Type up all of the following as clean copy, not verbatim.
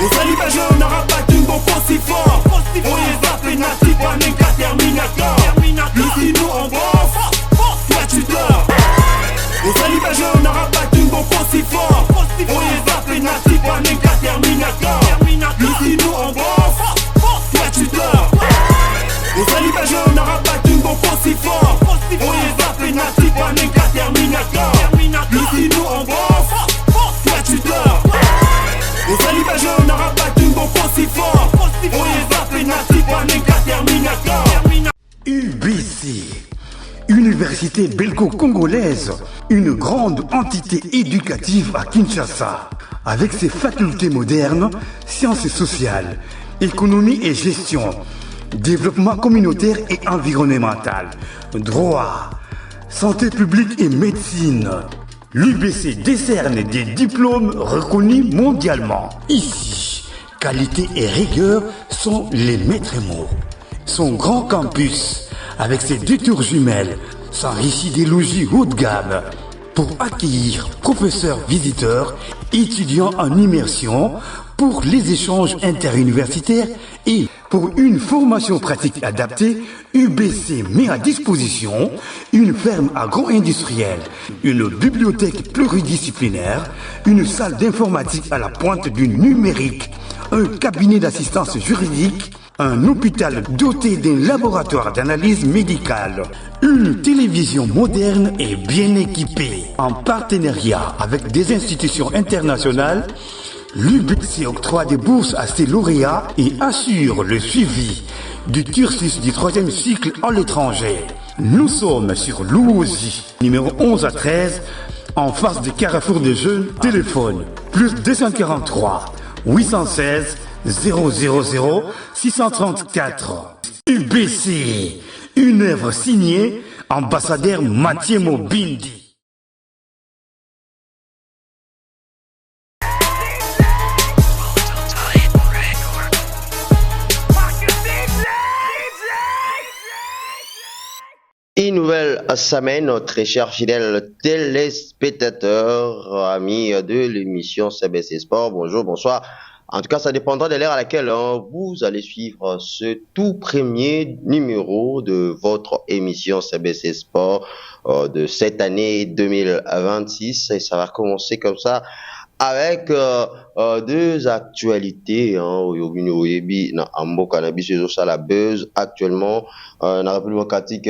Osalibaje narabatungo fosi fort. Oye zappé nati panenka terminator. Lucie nous on bosse, toi tu dors. Osalibaje narabatungo fosi fort. Oye zappé nati panenka terminator. Lucie nous on bosse, toi tu dors. Osalibaje narabatungo fosi fort. Oye zappé nati panenka terminator. Lucie nous on bosse, toi tu dors. Osalibaje narabatungo fosi fort. Oye zappé nati panenka terminator. UBC, Université belgo-congolaise, une grande entité éducative à Kinshasa, avec ses facultés modernes, sciences sociales, économie et gestion, développement communautaire et environnemental, droit, santé publique et médecine. L'UBC décerne des diplômes reconnus mondialement. Ici, qualité et rigueur sont les maîtres mots. Son grand campus, avec ses 2 tours jumelles, s'enrichit des logis haut de gamme pour accueillir professeurs visiteurs, étudiants en immersion, pour les échanges interuniversitaires et pour une formation pratique adaptée. UBC met à disposition une ferme agro-industrielle, une bibliothèque pluridisciplinaire, une salle d'informatique à la pointe du numérique, un cabinet d'assistance juridique, un hôpital doté d'un laboratoire d'analyse médicale, une télévision moderne et bien équipée. En partenariat avec des institutions internationales, l'UBC octroie des bourses à ses lauréats et assure le suivi du cursus du 3e cycle à l'étranger. Nous sommes sur Louosi, numéro 11 à 13, en face du Carrefour des Jeunes. Téléphone plus 243 816 000 634. UBC, une œuvre signée ambassadeur Mathieu Mobindi. Une nouvelle semaine, très chers fidèles téléspectateurs, amis de l'émission CBC Sport. Bonjour, bonsoir. En tout cas, ça dépendra de l'heure à laquelle vous allez suivre ce tout premier numéro de votre émission CBC Sport de cette année 2026. Et ça va commencer comme ça avec 2 actualités. La buzz actuellement dans la République démocratique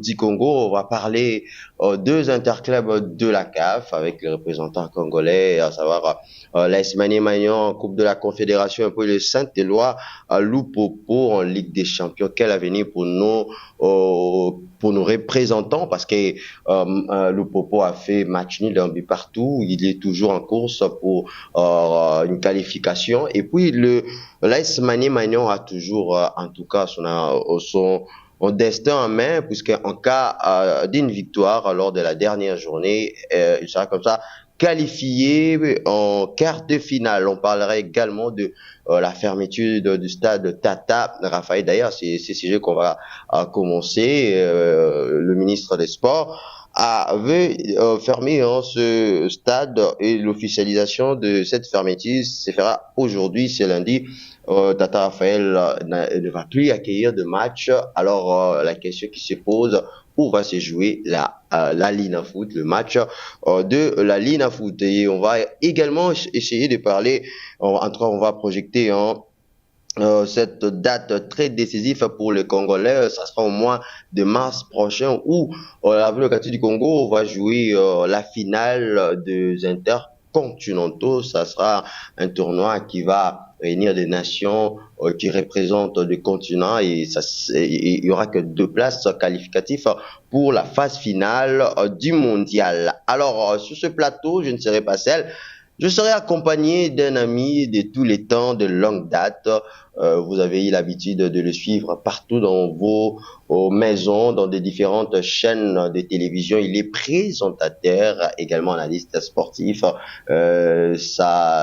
du Congo. On va parler 2 interclubs de la CAF avec les représentants congolais, à savoir l'AS Maniema en Coupe de la Confédération et puis le Saint-Éloi à Lupopo en Ligue des Champions. Quel avenir pour nos représentants, parce que Lupopo a fait match nul d'un but partout. Il est toujours en course pour une qualification. Et puis l'AS Maniema a toujours en tout cas son destin en main, puisque en cas d'une victoire lors de la dernière journée, il sera comme ça qualifié en quart de finale. On parlerait également de la fermeture du stade Tata Raphaël. D'ailleurs, c'est ce sujet qu'on va commencer. Le ministre des Sports avait fermé ce stade et l'officialisation de cette fermeture se fera aujourd'hui, c'est lundi. Tata Raphaël ne va plus accueillir de match. Alors la question qui se pose, où va se jouer la Lina Foot, le match de la Lina Foot. Et on va également essayer de parler, en tout cas on va projeter cette date très décisive pour les Congolais. Ça sera au mois de mars prochain où la République démocratique du Congo va jouer la finale des intercontinentaux. Ça sera un tournoi qui va réunir des nations qui représentent des continents, et il y aura que 2 places qualificatives pour la phase finale du mondial. Alors sur ce plateau, je ne serai pas seul. Je serai accompagné d'un ami de tous les temps, de longue date. Vous avez eu l'habitude de le suivre partout dans vos maisons, dans des différentes chaînes de télévision. Il est présentateur, également analyste sportif. Ça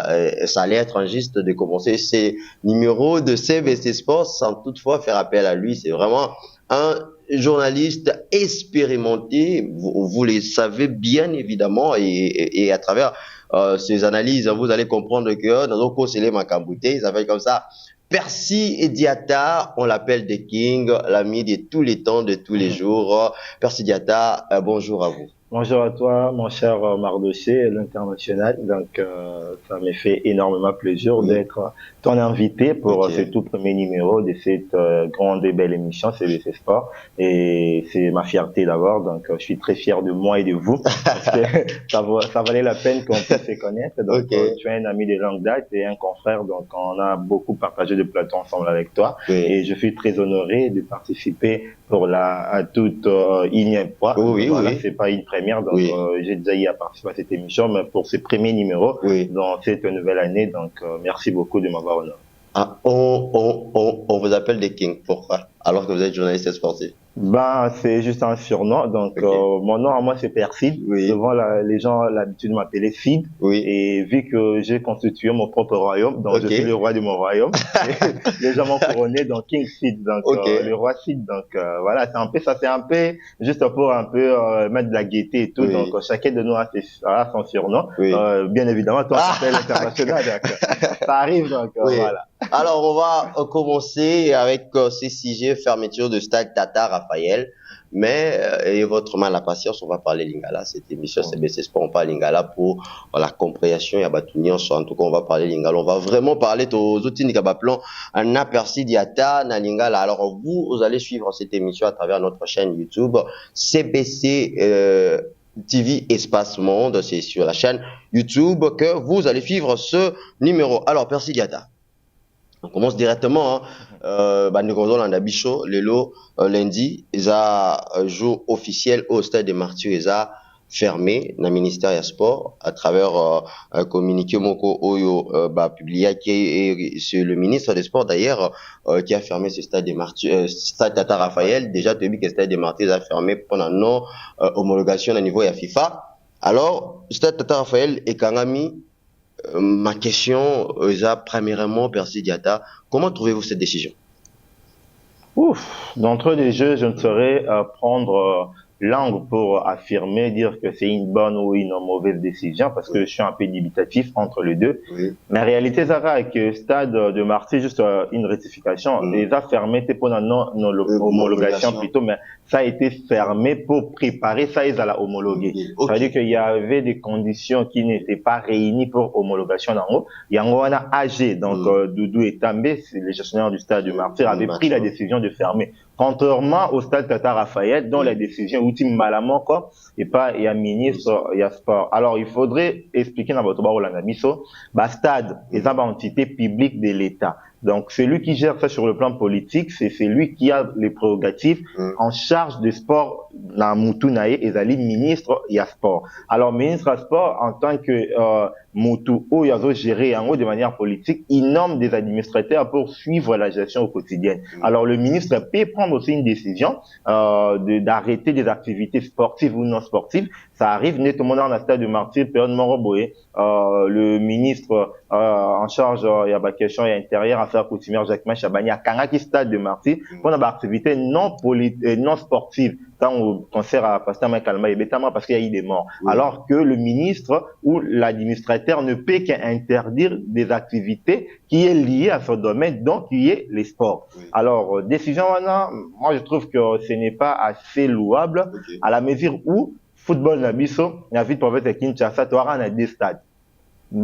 allait être injuste de commencer ces numéros de CBC Sport sans toutefois faire appel à lui. C'est vraiment un journaliste expérimenté, vous le savez bien évidemment, et à travers ces analyses, vous allez comprendre que dans nos cours, c'est les Macambouté, ça fait comme ça. Percy Diatta, on l'appelle The King, l'ami de tous les temps, de tous les jours. Percy Diatta, bonjour à vous. Bonjour à toi, mon cher Mardoché, l'international. Donc, ça me fait énormément plaisir d'être ton invité pour ce tout premier numéro de cette grande et belle émission CBC Sport. Et c'est ma fierté d'abord. Donc, je suis très fier de moi et de vous parce que ça valait la peine qu'on puisse se connaître. Donc, tu es un ami de longue date et un confrère. Donc, on a beaucoup partagé de plateaux ensemble avec toi. Et je suis très honoré de participer pour à toute énième fois. Voilà, c'est pas une première, donc j'ai déjà eu à participer à cette émission, mais pour ce premier numéro dans cette nouvelle année, donc merci beaucoup de m'avoir honoré. Ah, on vous appelle des Kings, pourquoi? Alors que vous êtes journaliste sportif. Ben, c'est juste un surnom. Donc, mon nom à moi, c'est Persid. Souvent, les gens ont l'habitude de m'appeler Sid. Et vu que j'ai constitué mon propre royaume, donc je suis le roi de mon royaume, les gens m'ont couronné donc King Sid, donc le roi Sid. Donc, voilà, c'est un peu ça, c'est un peu juste pour un peu mettre de la gaieté et tout. Donc, chacun de nous a son surnom. Bien évidemment, toi, tu t'appelles international. Ça arrive, donc voilà. Alors, on va commencer avec ces sujets fermeture de stade Tata Raphaël. Mais, ayez votre mal à la patience, on va parler Lingala. Cette émission, CBC Sport, on parle Lingala pour la compréhension. Il y a Batunion, en tout cas, on va parler Lingala. On va vraiment parler aux outils Nikabaplon, un aperçu d'Iata, na Lingala. Alors, vous allez suivre cette émission à travers notre chaîne YouTube, CBC, TV Espace Monde. C'est sur la chaîne YouTube que vous allez suivre ce numéro. Alors, Percy Diata. On commence directement. Nous Bicho, Lelo, lundi, ils ont jour officiel au stade des Martyrs, ils ont fermé dans le ministère des Sports à travers un communiqué Moko Oyo publié qui est le ministre des Sports d'ailleurs qui a fermé ce stade des Martyrs, stade Tata Raphaël. Déjà, tu as vu que le stade des Martyrs a fermé pendant non homologation au niveau de la FIFA. Alors, stade Tata Raphaël et Kangami. Ma question, premièrement, Percy Diatta, comment trouvez-vous cette décision? D'entrée des jeux, je ne saurais prendre langue pour affirmer, dire que c'est une bonne ou une mauvaise décision, parce que je suis un peu dubitatif entre les deux. Mais en réalité, ça va avec le stade de Marseille, juste une rectification. Les a fermé, c'est pour la non-homologation plutôt, mais ça a été fermé pour préparer ça à la homologuer. Ça veut dire qu'il y avait des conditions qui n'étaient pas réunies pour homologation en haut. Il y a un AG, donc Doudou et També, les gestionnaires du stade de Marseille, avaient pris la décision de fermer. Contrairement au stade Tata Raphaël, dont la décision ultime malamment quoi, et pas il y a ministre, il y a sport. Alors il faudrait expliquer dans votre barreau l'anabiso, stade est une entité publique de l'État. Donc celui qui gère ça sur le plan politique, c'est celui qui a les prérogatives en charge du sport dans Moutou-Naye et Zali ministre il y a sport. Alors ministre à sport en tant que Moutou ou Yazo géré en haut de manière politique, il nomme des administrateurs pour suivre la gestion au quotidien. Alors le ministre peut prendre aussi une décision d'arrêter des activités sportives ou non sportives. Ça arrive nettement dans la stade de Martyr, période Moroboé, le ministre en charge il y a question intérieure affaires coutumières Jacques Chabani à Kangaki stade de Martyr pour une activité non sportive quand au concert à Pasteur Makalma et Betama parce qu'il y a eu des morts. Alors que le ministre ou l'administrateur ne peut qu'interdire des activités qui est liées à son domaine, donc qui est les sports. Alors, décision moi je trouve que ce n'est pas assez louable à la mesure où football Nabiso, il y a vite pour faire Kinshasa, tu auras des stades.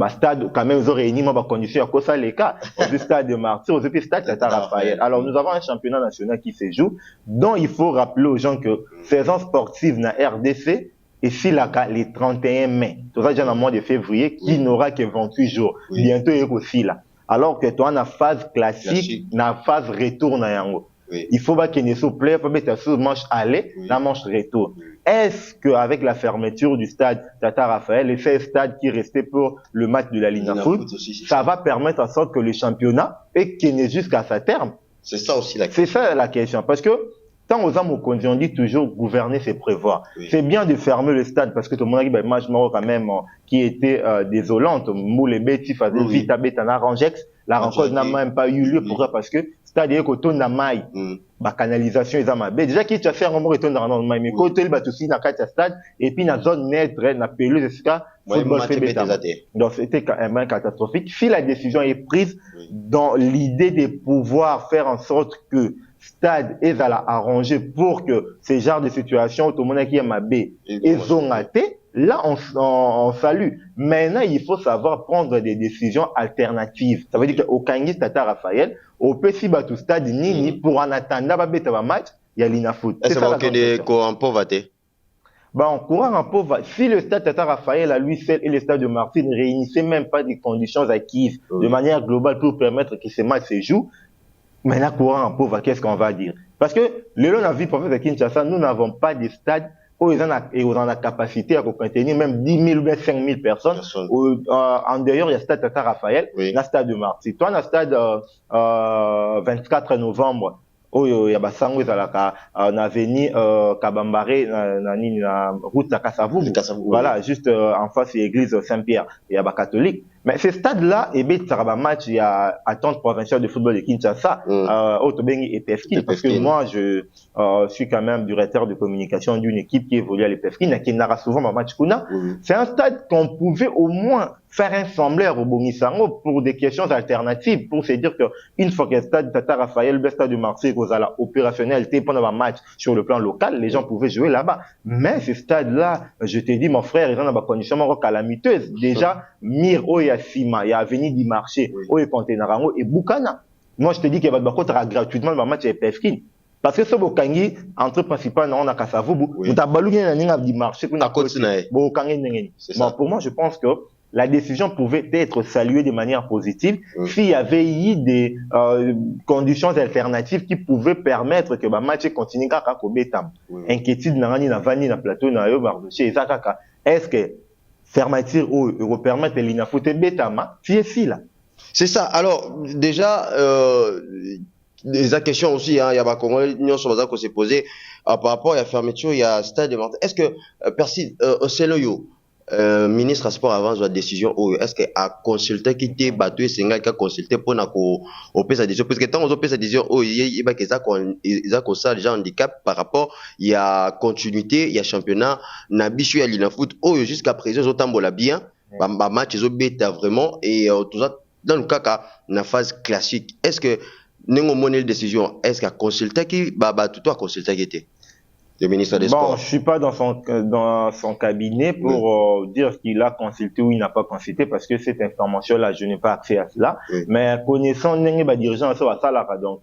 Stade, quand même, ils ont réuni, ma condition, à cause ça, les cas, au stade de Marseille, au stade Tata Raphaël. Alors, nous avons un championnat national qui se joue, dont il faut rappeler aux gens que saison sportive na RDC, et si les 31 mai, tout ça, déjà dans le mois de février, qui n'aura que 28 jours. Bientôt, il y a aussi là. Alors que toi, la phase classique, la phase retour, na yango. Il faut pas qu'il y ait des plaît, il faut mettre sur manche aller, la manche retour. Est-ce qu'avec la fermeture du stade Tata Raphaël, les 16 stades qui restaient pour le match de la Ligue de foot, ça va permettre en sorte que le championnat est qu'il n'est jusqu'à sa terme? C'est ça aussi la question. C'est ça la question. Parce que, tant aux hommes, on dit toujours gouverner, c'est prévoir. C'est bien de fermer le stade parce que tout le monde a dit, match quand même, qui était désolante. Moule et Betty, faisait vite à Betana Rangex. La rencontre n'a même pas eu lieu. Pourquoi? Parce que c'est-à-dire qu'au ton d'amaï, la canalisation est amabée. Déjà, qui tu as fait un moment retourner dans le maï, mais côté le batousi, dans le stade, et puis, dans la zone nette, dans la pelouse, etc., football fait Betama. Donc c'était quand même catastrophique. Si la décision est prise dans l'idée de pouvoir faire en sorte que Stade est à la arranger pour que ces genres de situations, tout le monde qui est mabé, ils ont raté. Là, on salue. Maintenant, il faut savoir prendre des décisions alternatives. Ça veut dire qu'au Kangi Tata Raphaël, au Pessi Batu Stade Nini, pour en attendre un match, il y a l'Inafoot. Est-ce qu'on pauvreté? En courant en pauvre, si le Stade Tata Raphaël à lui seul et le Stade de Marseille ne réunissaient même pas des conditions acquises de manière globale pour permettre que ces matchs se jouent, maintenant, courant en pauvre, qu'est-ce qu'on va dire? Parce que, le long de la vie, professeur Kinshasa, nous n'avons pas de stade où ils ont la capacité à contenir même 10 000 ou 5 000 personnes. En dehors, il y a le Stade Tata Raphaël, le Stade de Marseille. Toi, le Stade 24 novembre, il y a Bassango, na veni Kabambare, na route de Kassavu. Voilà, juste en face de l'église Saint-Pierre. Il y a catholique. Mais ce stade-là, ça va match, il y a attente provinciale de football de Kinshasa, Otobengi et Peskin, parce que moi, je suis quand même directeur de communication d'une équipe qui évolue à l'EPFKIN, qui narra souvent ma match Kuna. C'est un stade qu'on pouvait au moins faire un sembleur au Bomisango pour des questions alternatives, pour se dire que une fois que le stade Tata Raphaël, le stade de Marseille, aux la opérationnalité pendant un match sur le plan local, les gens pouvaient jouer là-bas. Mais ce stade-là, je t'ai dit, mon frère, ils ont des conditions calamiteuses. Déjà, Mir, Sima, il y a Avenue du Marché, Contenarango et Bukana. Moi, je te dis qu'il va y gratuitement le match avec PFKIN. Parce que ce Bokangi, entre principal, on a Kassavubu, on a baloué du marché, on a Bokangi. Pour moi, je pense que la décision pouvait être saluée de manière positive s'il y avait eu des conditions alternatives qui pouvaient permettre que le match continue à Betama. Inquiétude n'a ni Vani, na plateau, na yo, Mardoché, est-ce que fermeture ou permettre l'Inafoot et Betama, c'est là. C'est ça. Alors, déjà, des questions aussi, il y a pas comment nous sommes qu'on s'est posé par rapport à la fermeture, il y a Stade de Marseille. Est-ce que Percy Oseloyo, ministre à sport avant la décision, est-ce que a consulté qui était battu et Sénégal qui a consulté pour na ko opé sa décision, parce que tant on opé sa décision, il va que ça ça déjà handicap par rapport il y a continuité, il y a championnat na bichu ya l'Inafoot jusqu'à présent ils tambola bien ba match ils ont bêta vraiment et tout ça dans le cas na phase classique. Est-ce que nengo monel décision, est-ce qu'a consulté qui tout a consulté qui était le ministre des Sports? Je suis pas dans son cabinet pour dire qu'il a consulté ou il n'a pas consulté, parce que cette information-là, je n'ai pas accès à cela. Mais connaissant Nengue dirigeant sur la salle, donc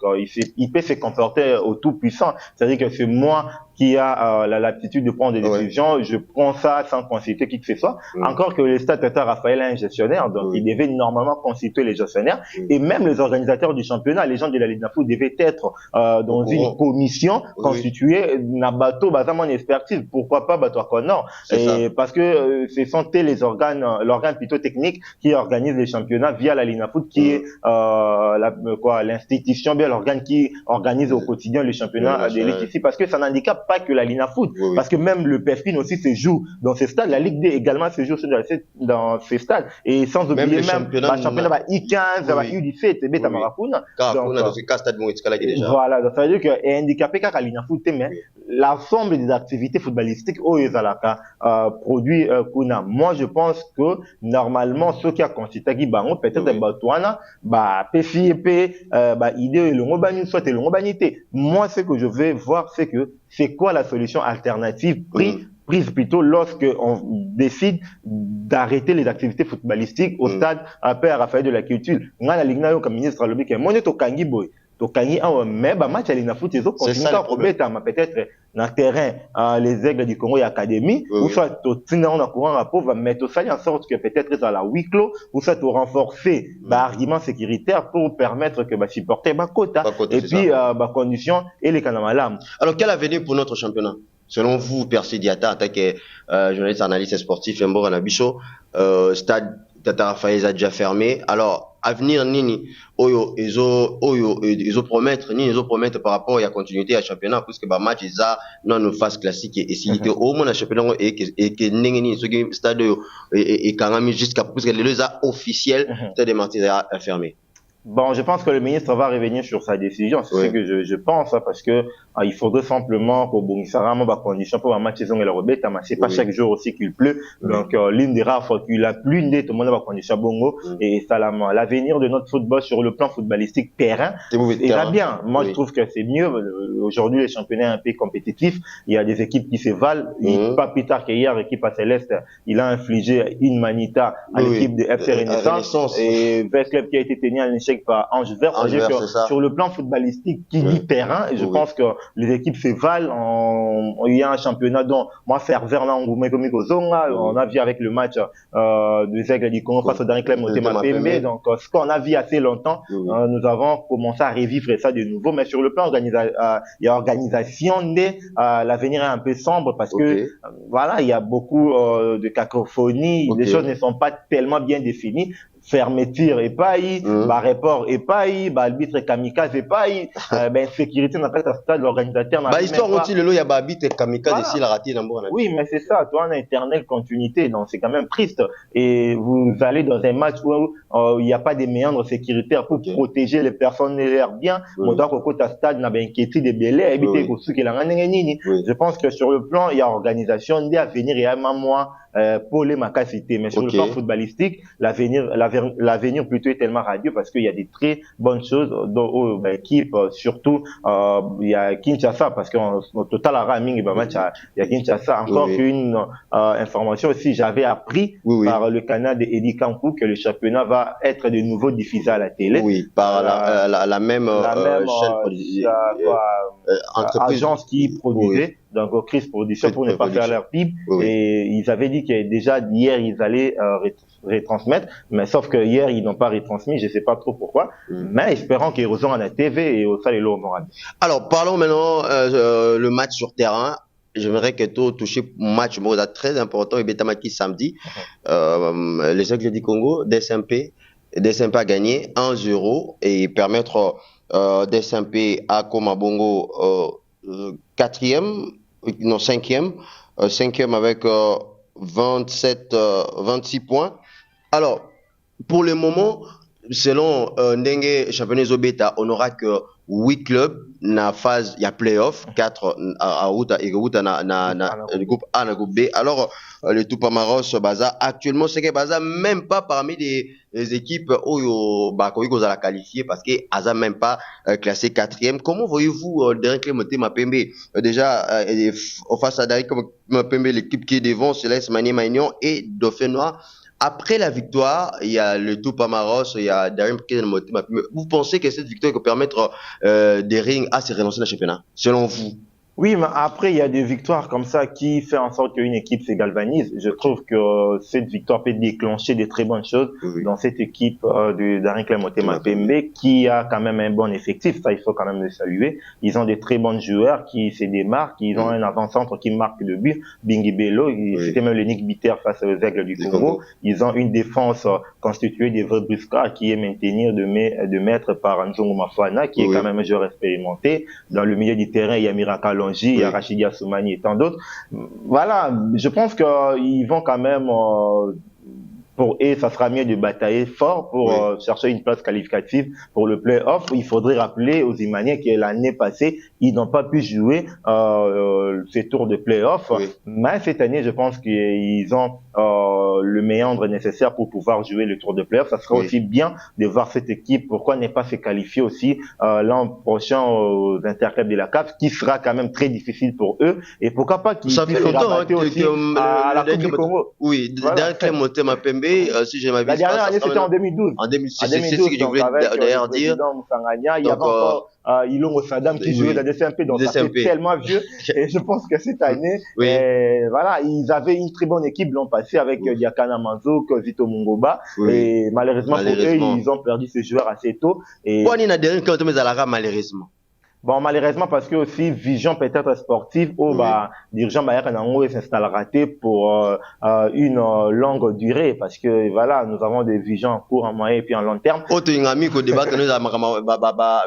il peut se comporter au tout puissant. C'est-à-dire que c'est moi qui a l'aptitude de prendre des décisions, je prends ça sans consulter qui que ce soit. Encore que le Stade Tata Raphaël est un gestionnaire, donc il devait normalement consulter les gestionnaires, et même les organisateurs du championnat, les gens de la Ligue d'Info devaient être dans une commission constituée na bateau basant en expertise. Pourquoi pas bateau Connor? Et parce que ce sont les organes, l'organe plutôt technique qui organise les championnats via la Ligue d'Info, qui est l'institution, bien l'organe qui organise au quotidien les championnats de l'élite ici, parce que ça n'handicape pas que la Linafoot, parce que même le PFKIN aussi se joue dans ces stades, la Ligue D également se joue dans ces stades, et sans oublier même le championnat I15, U17, et Beta Marafuna. Voilà, donc ça veut dire que est handicapé car la Linafoot, mais l'ensemble des activités footballistiques produit Kuna. Moi, je pense que normalement, ceux qui a consulté qui peut-être Batouana, PFIP, idée le Ngobani, soit le Ngobanité. Moi, ce que je vais voir, c'est quoi la solution alternative prise plutôt lorsque on décide d'arrêter les activités footballistiques au stade après Raphaël de la culture. On a la Ligue comme ministre Alobi qui est mon Kangi boy. Kangi mais match à l'Inafoot ils ont continué à peut-être dans le terrain les aigles du Congo et académie ou soit au on a courant à pauvre mettre au en sorte que peut-être dans la huis clos ou soit au renforcer argument sécuritaire pour permettre que supporter quota et puis conditions et les canamalam. Alors quel avenir pour notre championnat? Selon vous, Percy Diata, en tant que journaliste, analyste sportif, Mbora Nabicho, Stade Tata Raphaël a déjà fermé. Alors, avenir Nini, ils ont promettre par rapport à la continuité à championnat, puisque match ils a dans nos phases classiques et s'il était au moins championnat et que Nini, ce stade et Karami jusqu'à puisque les deux officiels, Stade de Marseille a fermé. Bon, je pense que le ministre va revenir sur sa décision. C'est ce que je pense, hein, parce que il faudrait simplement que bon, ça rend ma condition pour un match saison et la rebête, mais c'est pas chaque jour aussi qu'il pleut. Donc, l'une des rares fois qu'il a plu, tout le monde va condition bongo. Et ça, l'avenir de notre football sur le plan footballistique terrain, il va bien. Moi, je trouve que c'est mieux. Aujourd'hui, les championnats un peu compétitifs. Il y a des équipes qui se valent. Pas plus tard qu'hier, l'équipe à Céleste, il a infligé une manita à l'équipe de FC Renaissance. Et vers club qui a été tenu à l'échec par Ange Vert. Sur le plan footballistique qui dit terrain, et je pense que les équipes se valent. Il y a un championnat dont moi faire Verna on a vu avec le match des Aigles du Congo face au dernier club Motema Pembe. Donc ce qu'on a vu assez longtemps, nous avons commencé à revivre ça de nouveau. Mais sur le plan il y a organisation, l'avenir est un peu sombre parce que voilà, il y a beaucoup de cacophonie, les choses ne sont pas tellement bien définies. Fermeture et pas report et pas arbitre kamikaze et pas sécurité n'a pas été stade l'organisateur n'a histoire aussi le lot il y a arbitre kamikaze ici la raté dans oui mais c'est ça toi en éternelle continuité donc c'est quand même triste et vous allez dans un match où il n'y a pas des méandres sécuritaires pour protéger les personnes l'air bien mon doit qu'au côté stade n'a pas inquiété des bélés éviter que ceux qui la je pense que sur le plan il y a organisation dès à venir il y a un mois pour les macacité mais sur le plan footballistique l'avenir plutôt est tellement radieux parce qu'il y a des très bonnes choses dans l'équipe surtout il y a Kinshasa parce qu'en total à Raming match il y a Kinshasa encore une information aussi j'avais appris par le canal de Eddie Campou que le championnat va être de nouveau diffusé à la télé par la même chaîne agence qui produisait donc Chris Production pour ne pas faire leur pub et ils avaient dit que déjà hier ils allaient retransmettre mais sauf que hier ils n'ont pas retransmis je sais pas trop pourquoi mais espérons qu'ils rejoignent à la TV et au salle et alors parlons maintenant le match sur terrain. J'aimerais que tu touches un match très important et Betamaki samedi les Aigles du Congo DSMP a gagné 1-0 et permettre DSMP à Komabongo cinquième avec 26 points. Alors, pour le moment, selon Ndenge championnat Zobeta, on n'aura que 8 clubs na phase il y a playoff 4 à route et route na le groupe A na groupe B. Alors le Tupamaros Baza actuellement c'est que Baza même pas parmi les équipes où qu'on a qualifié parce que Aza même pas classé 4e. Comment voyez-vous derrière Clément Mapembe déjà face à derrière Mapembe l'équipe qui est devant Céleste Magnon et Dauphin Noir. Après la victoire, il y a le Tupamaros, il y a Darim Mapembe. Vous pensez que cette victoire peut permettre des rings à se relancer dans le championnat, selon vous? Oui, mais après, il y a des victoires comme ça qui fait en sorte qu'une équipe se galvanise. Je trouve que cette victoire peut déclencher de très bonnes choses dans cette équipe de Darin Clémenté Mapembe qui a quand même un bon effectif. Ça, il faut quand même le saluer. Ils ont des très bons joueurs qui se démarquent. Ils ont un avant-centre qui marque le but. Bingi Bello, c'était même l'unique buteur face aux Aigles du Congo. Ils ont une défense constituée des vrais bruscards qui est maintenir de maître par Nzongo Mafana, qui est quand même un joueur expérimenté. Dans le milieu du terrain, il y a Miraka il y a Rachidi Assoumani et tant d'autres. Voilà, je pense qu'ils vont quand même et ça sera mieux de batailler fort pour chercher une place qualificative pour le play-off. Il faudrait rappeler aux Imaniens que l'année passée, ils n'ont pas pu jouer ces tours de play-off. Mais cette année, je pense qu'ils ont le méandre nécessaire pour pouvoir jouer le tour de play-off. Ça sera aussi bien de voir cette équipe. Pourquoi ne pas se qualifier aussi l'an prochain aux interclubs de la CAF, qui sera quand même très difficile pour eux. Et pourquoi pas qu'ils puissent se rabattre aussi à la Coupe du Congo. Oui, derrière Clémenté Mapembe, si j'ai ma vie. La dernière année, c'était en 2012. En 2012, c'est ce que je voulais d'ailleurs dire. Il y avait encore Ilongo Saddam qui jouait dans la DCMP, donc ça fait tellement vieux. Et je pense que cette année, voilà, ils avaient une très bonne équipe l'an passé avec Diakana Manzouk, Vito Mungoba. Et malheureusement pour eux, ils ont perdu ce joueur assez tôt. Pourquoi il y a derrière Clémenté Zalara, malheureusement? Bon, malheureusement, parce que aussi, vision peut-être sportive, où, dirigeant Bayern Nango s'installera pour une longue durée, parce que, voilà, nous avons des visions en court, en moyen et puis en long terme. Autre ami qu'au débat,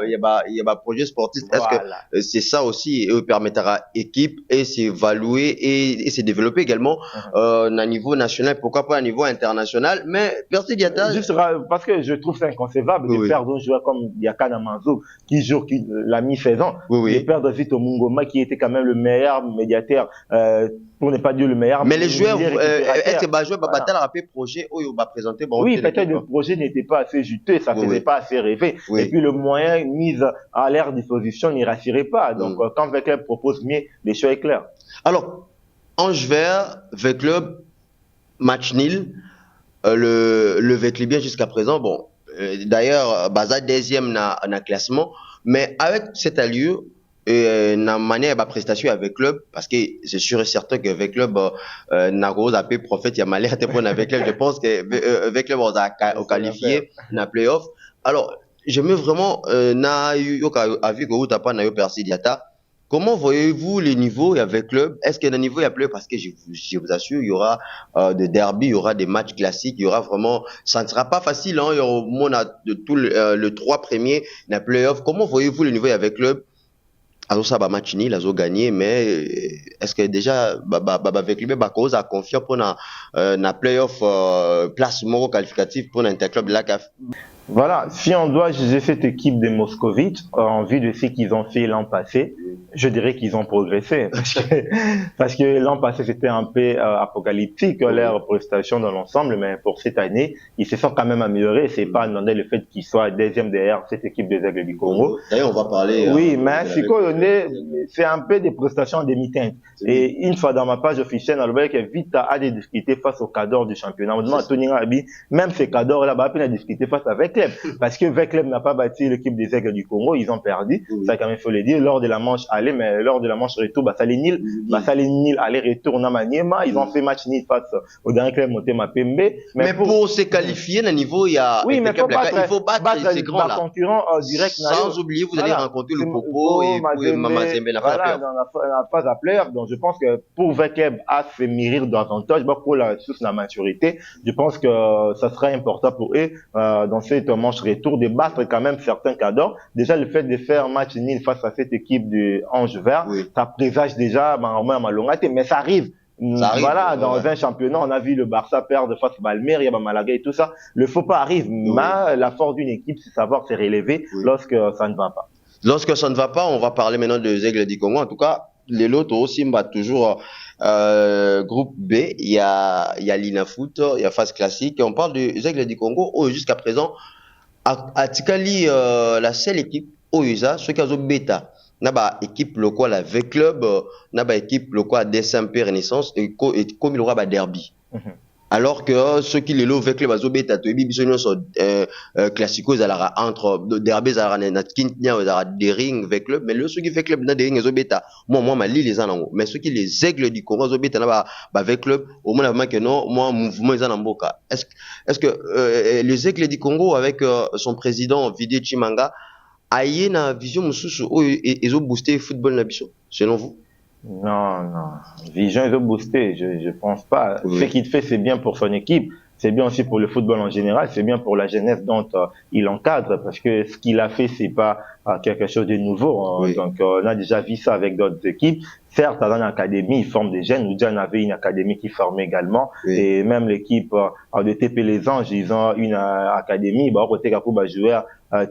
il y a projet sportif. Est-ce que c'est ça aussi, permettra équipe et s'évaluer et se développer également, à niveau national, pourquoi pas à niveau international, mais Percy Diatta. Juste parce que je trouve ça inconcevable de perdre un joueur comme Diaka Namazo, qui joue la mi-saison, de perdre Vito Mungoma, qui était quand même le meilleur médiateur, pour ne pas dire le meilleur. Mais les joueurs, est-ce que les joueurs Babatal a rappelé projet où il va présenter? Oui, peut-être le projet n'était pas assez juteux, ça ne faisait pas assez rêver. Et puis le moyen mis à leur disposition n'y rassurait pas. Donc quand Veclub propose mieux, les choix est clair. Alors, Ange Vert, Veclub, match nil, le Veclubien jusqu'à présent, bon, d'ailleurs, Baza deuxième dans classement, mais avec cette allure, na manière de prestation avec club, parce que c'est sûr et certain que avec club, na gros appelé prophète, il y a malheur de prendre avec club, je pense que avec club, on a qualifié, na playoff. Alors, j'aimerais vraiment, na eu, avec que vous t'as pas na eu Percy Diatta. Comment voyez-vous les niveaux avec club? Est-ce qu'il y a un niveau il y a plus? Parce que je vous assure, il y aura des derbies, il y aura des matchs classiques, il y aura vraiment, ça ne sera pas facile, hein. Il y aura au moins de tout le 3 premiers, na playoff. Comment voyez-vous le niveau avec club? Alors ça va match nil, ils ont gagné, mais est-ce que déjà, avec lui, cause a confiance pour na playoff, place qualificatif pour l'interclub de la CAF? Voilà, si on doit juger cette équipe de Moscovite en vue de ce qu'ils ont fait l'an passé, je dirais qu'ils ont progressé. Parce que l'an passé, c'était un peu apocalyptique, leur prestation dans l'ensemble, mais pour cette année, ils se sont quand même améliorés. C'est pas demander le fait qu'ils soient deuxième derrière cette équipe des Aigles du Congo. D'ailleurs, on va parler. Oui, mais c'est un peu des prestations en demi-teinte. Et une fois dans ma page officielle, on a que Vita a des difficultés face aux cadors du championnat. On demande à Tony Rabi, même ces cadors là-bas, il a discuté face avec Veclub. Parce que Veclub n'a pas bâti l'équipe des Aigles du Congo, ils ont perdu. Ça, quand même, il faut le dire, lors de la manche aller, mais lors de la manche retour, ça les nil. Ça les nil, aller-retour, on a Maniema. Ils ont fait match nil face au dernier club Motema Pembe. Mais pour se qualifier, à niveau, il y a. Oui, mais il faut battre ces grands-là. Concurrent direct. Sans oublier, vous allez rencontrer le Popo et Mamazembe, la Voilà, dans la phase à plaire. Donc, je pense que pour Veclub à se mûrir davantage, pour la source de la maturité, je pense que ça sera important pour eux, dans cette manche retour, de battre quand même certains cadors. Déjà, le fait de faire match nul face à cette équipe de Ange Vert, ça présage déjà, mais ça arrive. Voilà, dans un championnat, on a vu le Barça perdre face à Balmer, il y a Malaga et tout ça. Le faux pas arrive, mais la force d'une équipe, c'est savoir se relever lorsque ça ne va pas. Lorsque ça ne va pas, on va parler maintenant des Aigles du Congo. En tout cas, les lots aussi, toujours groupe B, il y a l'Inafoot, il y a phase classique. Et on parle des Aigles du Congo, où jusqu'à présent, à Tikali, la seule équipe, où il y a ceux qui ont bêta. Naba équipe locale avec club, naba équipe locale DSMP Renaissance et comme il y aura derby. Alors que ceux qui les louvent avec club azobé tatoebi bisonyo so classico zalara entre derby zalara na kintnya zalara dering avec club, mais le ceux qui fait club na dering azobeta moi mali les anango, mais ceux qui les Aigles du Congo azobeta na avec club au moins vraiment que non moi mouvement les anamboka. Est-ce que les Aigles du Congo avec son président Vidi Chimanga aïe na vision mususu ils ont boosté football na biso selon vous? Non, vision ils ont boosté, je pense pas. Ce qu'il fait c'est bien pour son équipe, c'est bien aussi pour le football en général, c'est bien pour la jeunesse dont il encadre, parce que ce qu'il a fait c'est pas quelque chose de nouveau, hein. Donc on a déjà vu ça avec d'autres équipes. Certes, dans l'académie, ils forment des jeunes. Nous, on avait une académie qui formait également. Et même l'équipe de TP Les Anges, ils ont une académie. Bah, côté Kapouba joueur,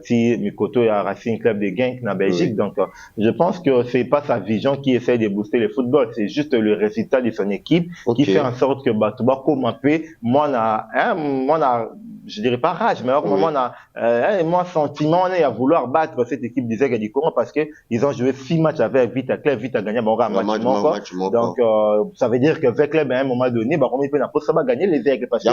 Mikoto et Racing Club de Genk, en Belgique. Donc, je pense que c'est pas sa vision qui essaie de booster le football. C'est juste le résultat de son équipe qui fait en sorte que Batouba, comme un peu, je dirais pas rage, mais moi, sentiment, on est à vouloir battre cette équipe des Aigles du Congo parce que ils ont joué 6 matchs avec Vita Club, Vita gagné, donc, ça veut dire que Veclub, à un moment donné, on peut pas gagner les Aigles. Parce que,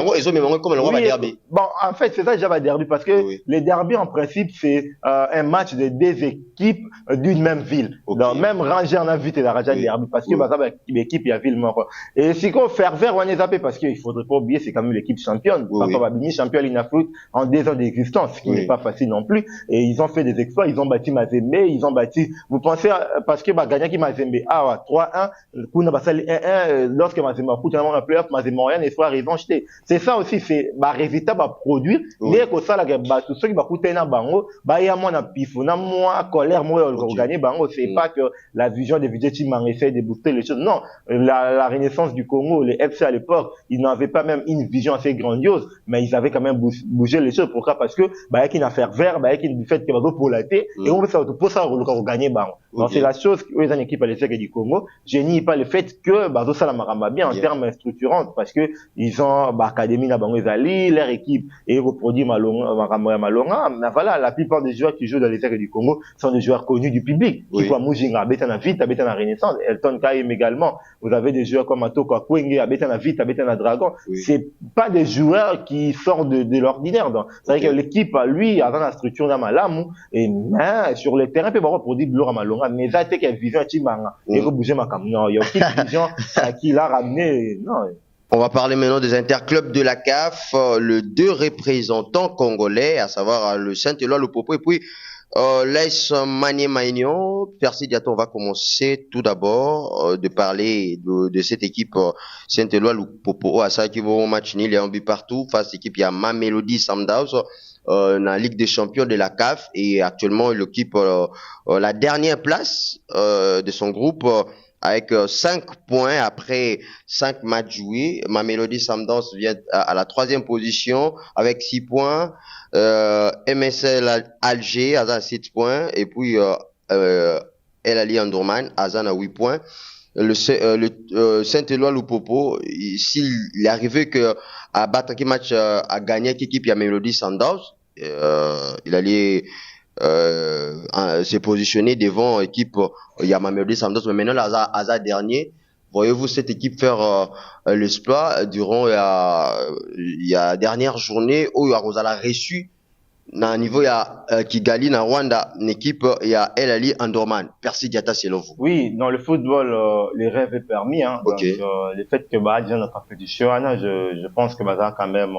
bon, en fait, c'est ça déjà le derby, parce que les derbys, en principe, c'est un match de 2 équipes d'une même ville. Donc, même Ranger, on a vu la Ranger derby, parce que, l'équipe, il y a ville mort. Et si qu'on fait vert, on est zappé, parce qu'il faudrait pas oublier, c'est quand même l'équipe championne. Pas championne à l'Inafoot en 2 ans d'existence, ce qui n'est pas facile non plus. Et ils ont fait des exploits, ils ont bâti Mazembe, ils ont bâti, vous pensez, parce que, gagné qui Mazembe, 3-1, Kuna Basali 1-1, lorsque Mazembe a coûté un playoff, Mazembe rien, et soit revanche. C'est ça aussi, c'est, résultat, produire, mais que ça, tout ceux qui va coûter un bango, il y a moins de pif, on a moins colère, moins gagner bango, c'est pas que la vision des budgets essaie de booster les choses. Non, la renaissance du Congo, les FC à l'époque, ils n'avaient pas même une vision assez grandiose, mais ils avaient quand même bougé les choses. Pourquoi? Parce que, il y a une affaire vert, il y a une fête qui va pour la tête, et on veut ça pour ça, on gagner bango. Donc, c'est la chose que les équipes à l'échec du Congo. Je nie pas le fait que, ça la maramba bien en termes structurants, parce que ils ont, académie na bango ezali, leur équipe, et reproduit Malonga, mais voilà, la plupart des joueurs qui jouent dans les équipes du Congo sont des joueurs connus du public. Qui quoi, Mujinga, Betana Vite, Betana Renaissance, Elton Kaim également. Vous avez des joueurs comme Atoko Kwenge, Betana Vite, Betana Dragon. C'est pas des joueurs qui sortent de l'ordinaire. C'est-à-dire que l'équipe, lui, a la structure dans Malamu, et, mais, sur le terrain, peut reproduire Blora Malonga, mais ça, c'est qu'il y a une vision à Chimanga. Et vous bougez ma cam. Non, il y a aucune vision à qui l'a ramené. Non. On va parler maintenant des interclubs de la CAF, le 2 représentants congolais, à savoir le Saint-Éloi, le Popo, et puis l'AS Maniema-Union. Percy Diaton, on va commencer tout d'abord de parler de cette équipe Saint-Éloi, le Popo, à ça qui vont match nul et un but partout. Face à l'équipe, il y a Mamelodi Sundowns dans la Ligue des Champions de la CAF, et actuellement l'équipe la dernière place de son groupe. Avec 5 points après 5 matchs joués. Mamelodi Sundowns vient à la 3e position avec 6 points. MSL Alger, Azan a 7 points. Et puis El Ali Omdurman, Azan a 8 points. Le Saint-Éloi Lupopo, s'il est arrivé à battre un match, à gagner l'équipe, il y a Mamelodi Sundowns. Il allait s'est positionné devant équipe, il y a Mamelodi Sundowns, mais maintenant Asa dernier. Voyez-vous cette équipe faire l'exploit durant il y a dernière journée où il y a Rosala reçu dans un niveau il y a Kigali na Rwanda, une équipe il y a El Ali Omdurman. Percy Diatta, selon vous? Oui, dans le football les rêves est permis, hein. Okay. Donc le fait que déjà dans la compétition, je pense que Baza quand même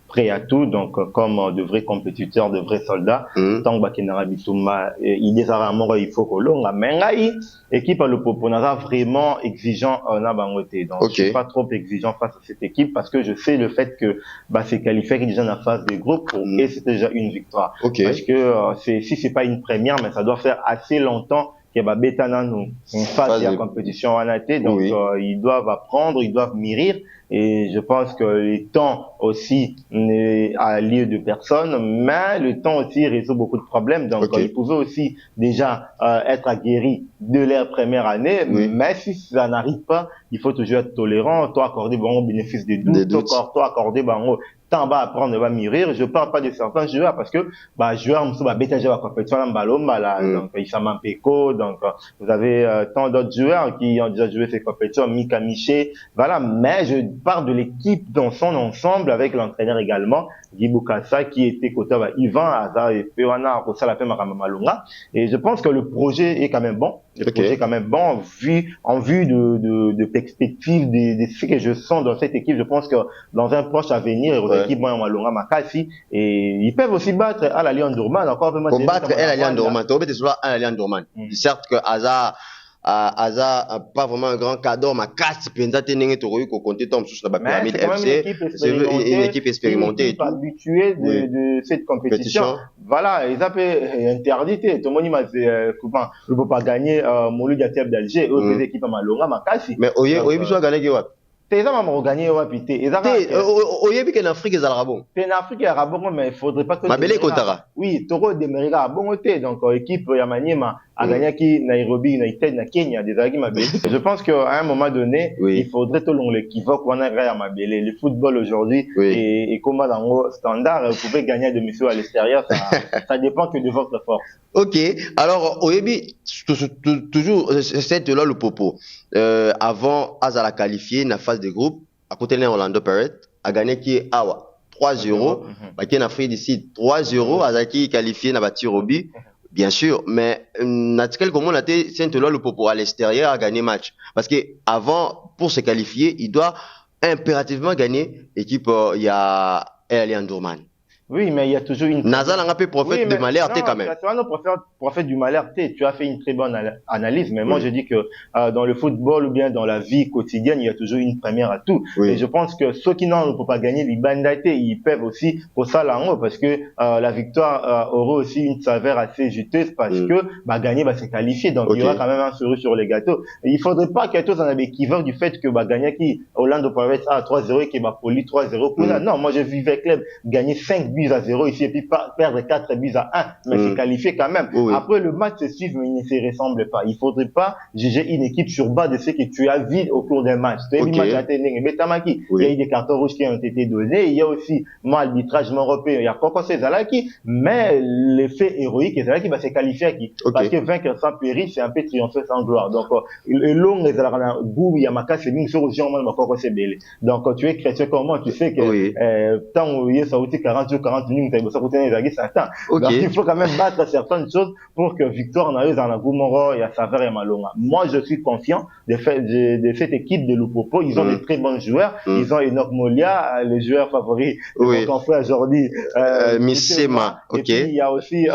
prêt à tout, donc comme de vrais compétiteurs, de vrais soldats. Tant que Kenara Bissouma, il est rarement il faut que l'on a mengaï équipe à le Popo n'a vraiment exigeant na bangoté. Donc je suis pas trop exigeant face à cette équipe parce que je sais le fait que c'est qualifié déjà dans la phase des groupes et c'est déjà une victoire. Parce que si c'est pas une première, mais ça doit faire assez longtemps qu'il y a Betana une phase de la compétition en été, donc ils doivent apprendre, ils doivent mûrir. Et je pense que le temps aussi n'est à lieu de personne, mais le temps aussi résout beaucoup de problèmes. Donc, ils pouvaient aussi déjà être aguerris de leur première année, mais si ça n'arrive pas, il faut toujours être tolérant, toi accorder bon bénéfice des doutes, toi accorder bon temps va apprendre, va mûrir. Je parle pas de certains joueurs parce que joueurs la compétition donc Issama Peko, donc vous avez tant d'autres joueurs qui ont déjà joué ces compétitions, Mika Miché, voilà, mais je parle de l'équipe dans son ensemble avec l'entraîneur également, Guy Boukassa, qui était côté Yvan Aza et Pewana Rosala Malonga, et je pense que le projet est quand même bon. Le projet est quand même bon, en vue de perspective de ce que je sens dans cette équipe. Je pense que dans un proche avenir, les équipes Malonga Makasi, et ils peuvent aussi battre El Ali Omdurman. Pour battre El Ali Omdurman, tu peux souvent El Ali Omdurman. Certes que Aza pas vraiment un grand cadeau, mais casse penza tenenge toroyi ko compter tom sous la pyramide FC. C'est une équipe expérimentée, habituée de cette compétition. Voilà, ils appellent interdité. Tout le monde m'a dit comment ne peut pas gagner Mouloud Diateb d'Alger ou les équipes à Malonga Makasi. Mais oye biso gagner qui what? T'es ça m'a gagné au pité. Oye bi que l'Afrique est arabon. En Afrique est arabon, mais il faudrait pas que Mabele Kotara. Oui, Toro demeurera bon côté. Donc équipe ya Maniema a gagné qui Nairobi United na Kenya des Agui Mabele. Je pense qu'à un moment donné, il faudrait tout long l'équivoque on a à Mabele. Le football aujourd'hui et comment dans le standard, vous pouvez gagner à domicile à l'extérieur, ça dépend que de votre force. OK. Alors Oyebi toujours c'est là le Popo. Avant Azala qualifié dans la phase de groupe à côté de Orlando Pirates a gagné qui Awa 3-0 qui en Afrique d'ici 3-0 Azaki qualifié na bati Robi bien sûr, mais naturel comment on a été Saint-Éloi le Popo à l'extérieur a gagné match parce que avant pour se qualifier il doit impérativement gagner équipe il y a et Alian Dourman. Oui, mais il y a toujours une... Nazal a un peu prophète de malheur, quand même. C'est un prophète du malheur, tu as fait une très bonne analyse, mais moi je dis que dans le football ou bien dans la vie quotidienne, il y a toujours une première à tout. Et je pense que ceux qui n'ont pas gagné les bandatés, ils peuvent aussi pour ça là-haut, parce que la victoire aura aussi une saveur assez juteuse, parce que gagner va se qualifier, donc il y aura quand même un cerise sur les gâteaux. Et il faudrait pas qu'il y ait tous un équivoque du fait que gagner qui Orlando Pirates a 3-0 et qui va Poli 3-0 pour ça. Non, moi je vivais club gagner 5 buts à 0 ici et puis perdre 4 buts à 1, mais c'est qualifié quand même. Après le match se suit, mais il ne se ressemble pas. Il faudrait pas juger une équipe sur base de ce que tu as vu au cours d'un match. Il y a eu des cartons rouges qui ont été donnés, il y a aussi l'arbitrage européen, il y a Koko Sezalaki, mais l'effet héroïque est là qui va se qualifier qui parce que vaincre sans péril, c'est un peu triompher sans gloire. Donc le long les goût il y a ma casse c'est sur Jean mal Koko Sebele. Donc tu es chrétien comme moi, tu sais que tant où il y a ça 40 jours 40 minutes donc il faut quand même battre certaines choses pour que victoire n'aille dans la Goumoro et à Saveur et Malonga. Moi, je suis confiant de cette équipe de Lupopo. Ils ont des très bons joueurs. Ils ont Enoch Molia, le joueur favori de mon confrère aujourd'hui. Missema. Et puis, il y a aussi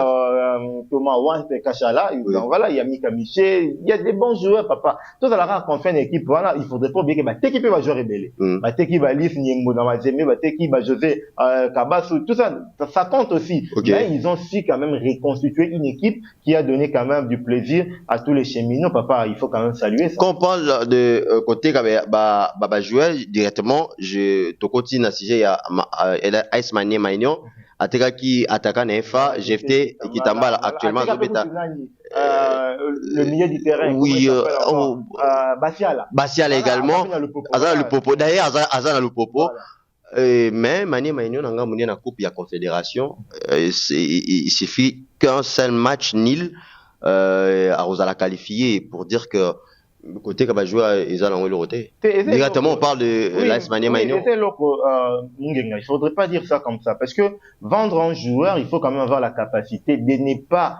Thomas Wante Kachala. Donc voilà, il y a Mika Miché. Il y a des bons joueurs, papa. Tout à l'heure, quand on fait une équipe, voilà, il faudrait pas oublier que l'équipe va jouer rebelle. L'équipe va Lys Niembo dans ma Zémé, l'équipe va José Kabassou. Tout ça, ça compte aussi. Mais ils ont su quand même reconstituer une équipe qui a donné quand même du plaisir à tous les cheminots. Papa, il faut quand même saluer ça. Quand on parle de côté joueur directement, je continue à sujet il y a Ice Mané Maignan, ateka qui attaquant NFA, GFT qui t'emballe actuellement le milieu du terrain. Oui, Bassiala également. Azana le Popo. D'ailleurs, Azana le Popo. Mais Mané Maignan n'a pas na coupe ya confédération. Il suffit qu'un seul match nul à Rosala qualifié pour dire que le côté qu'on va jouer ils allont le roter. Directement on parle de l'AS Mané Maignan. Il faudrait pas dire ça comme ça parce que vendre un joueur, il faut quand même avoir la capacité de ne pas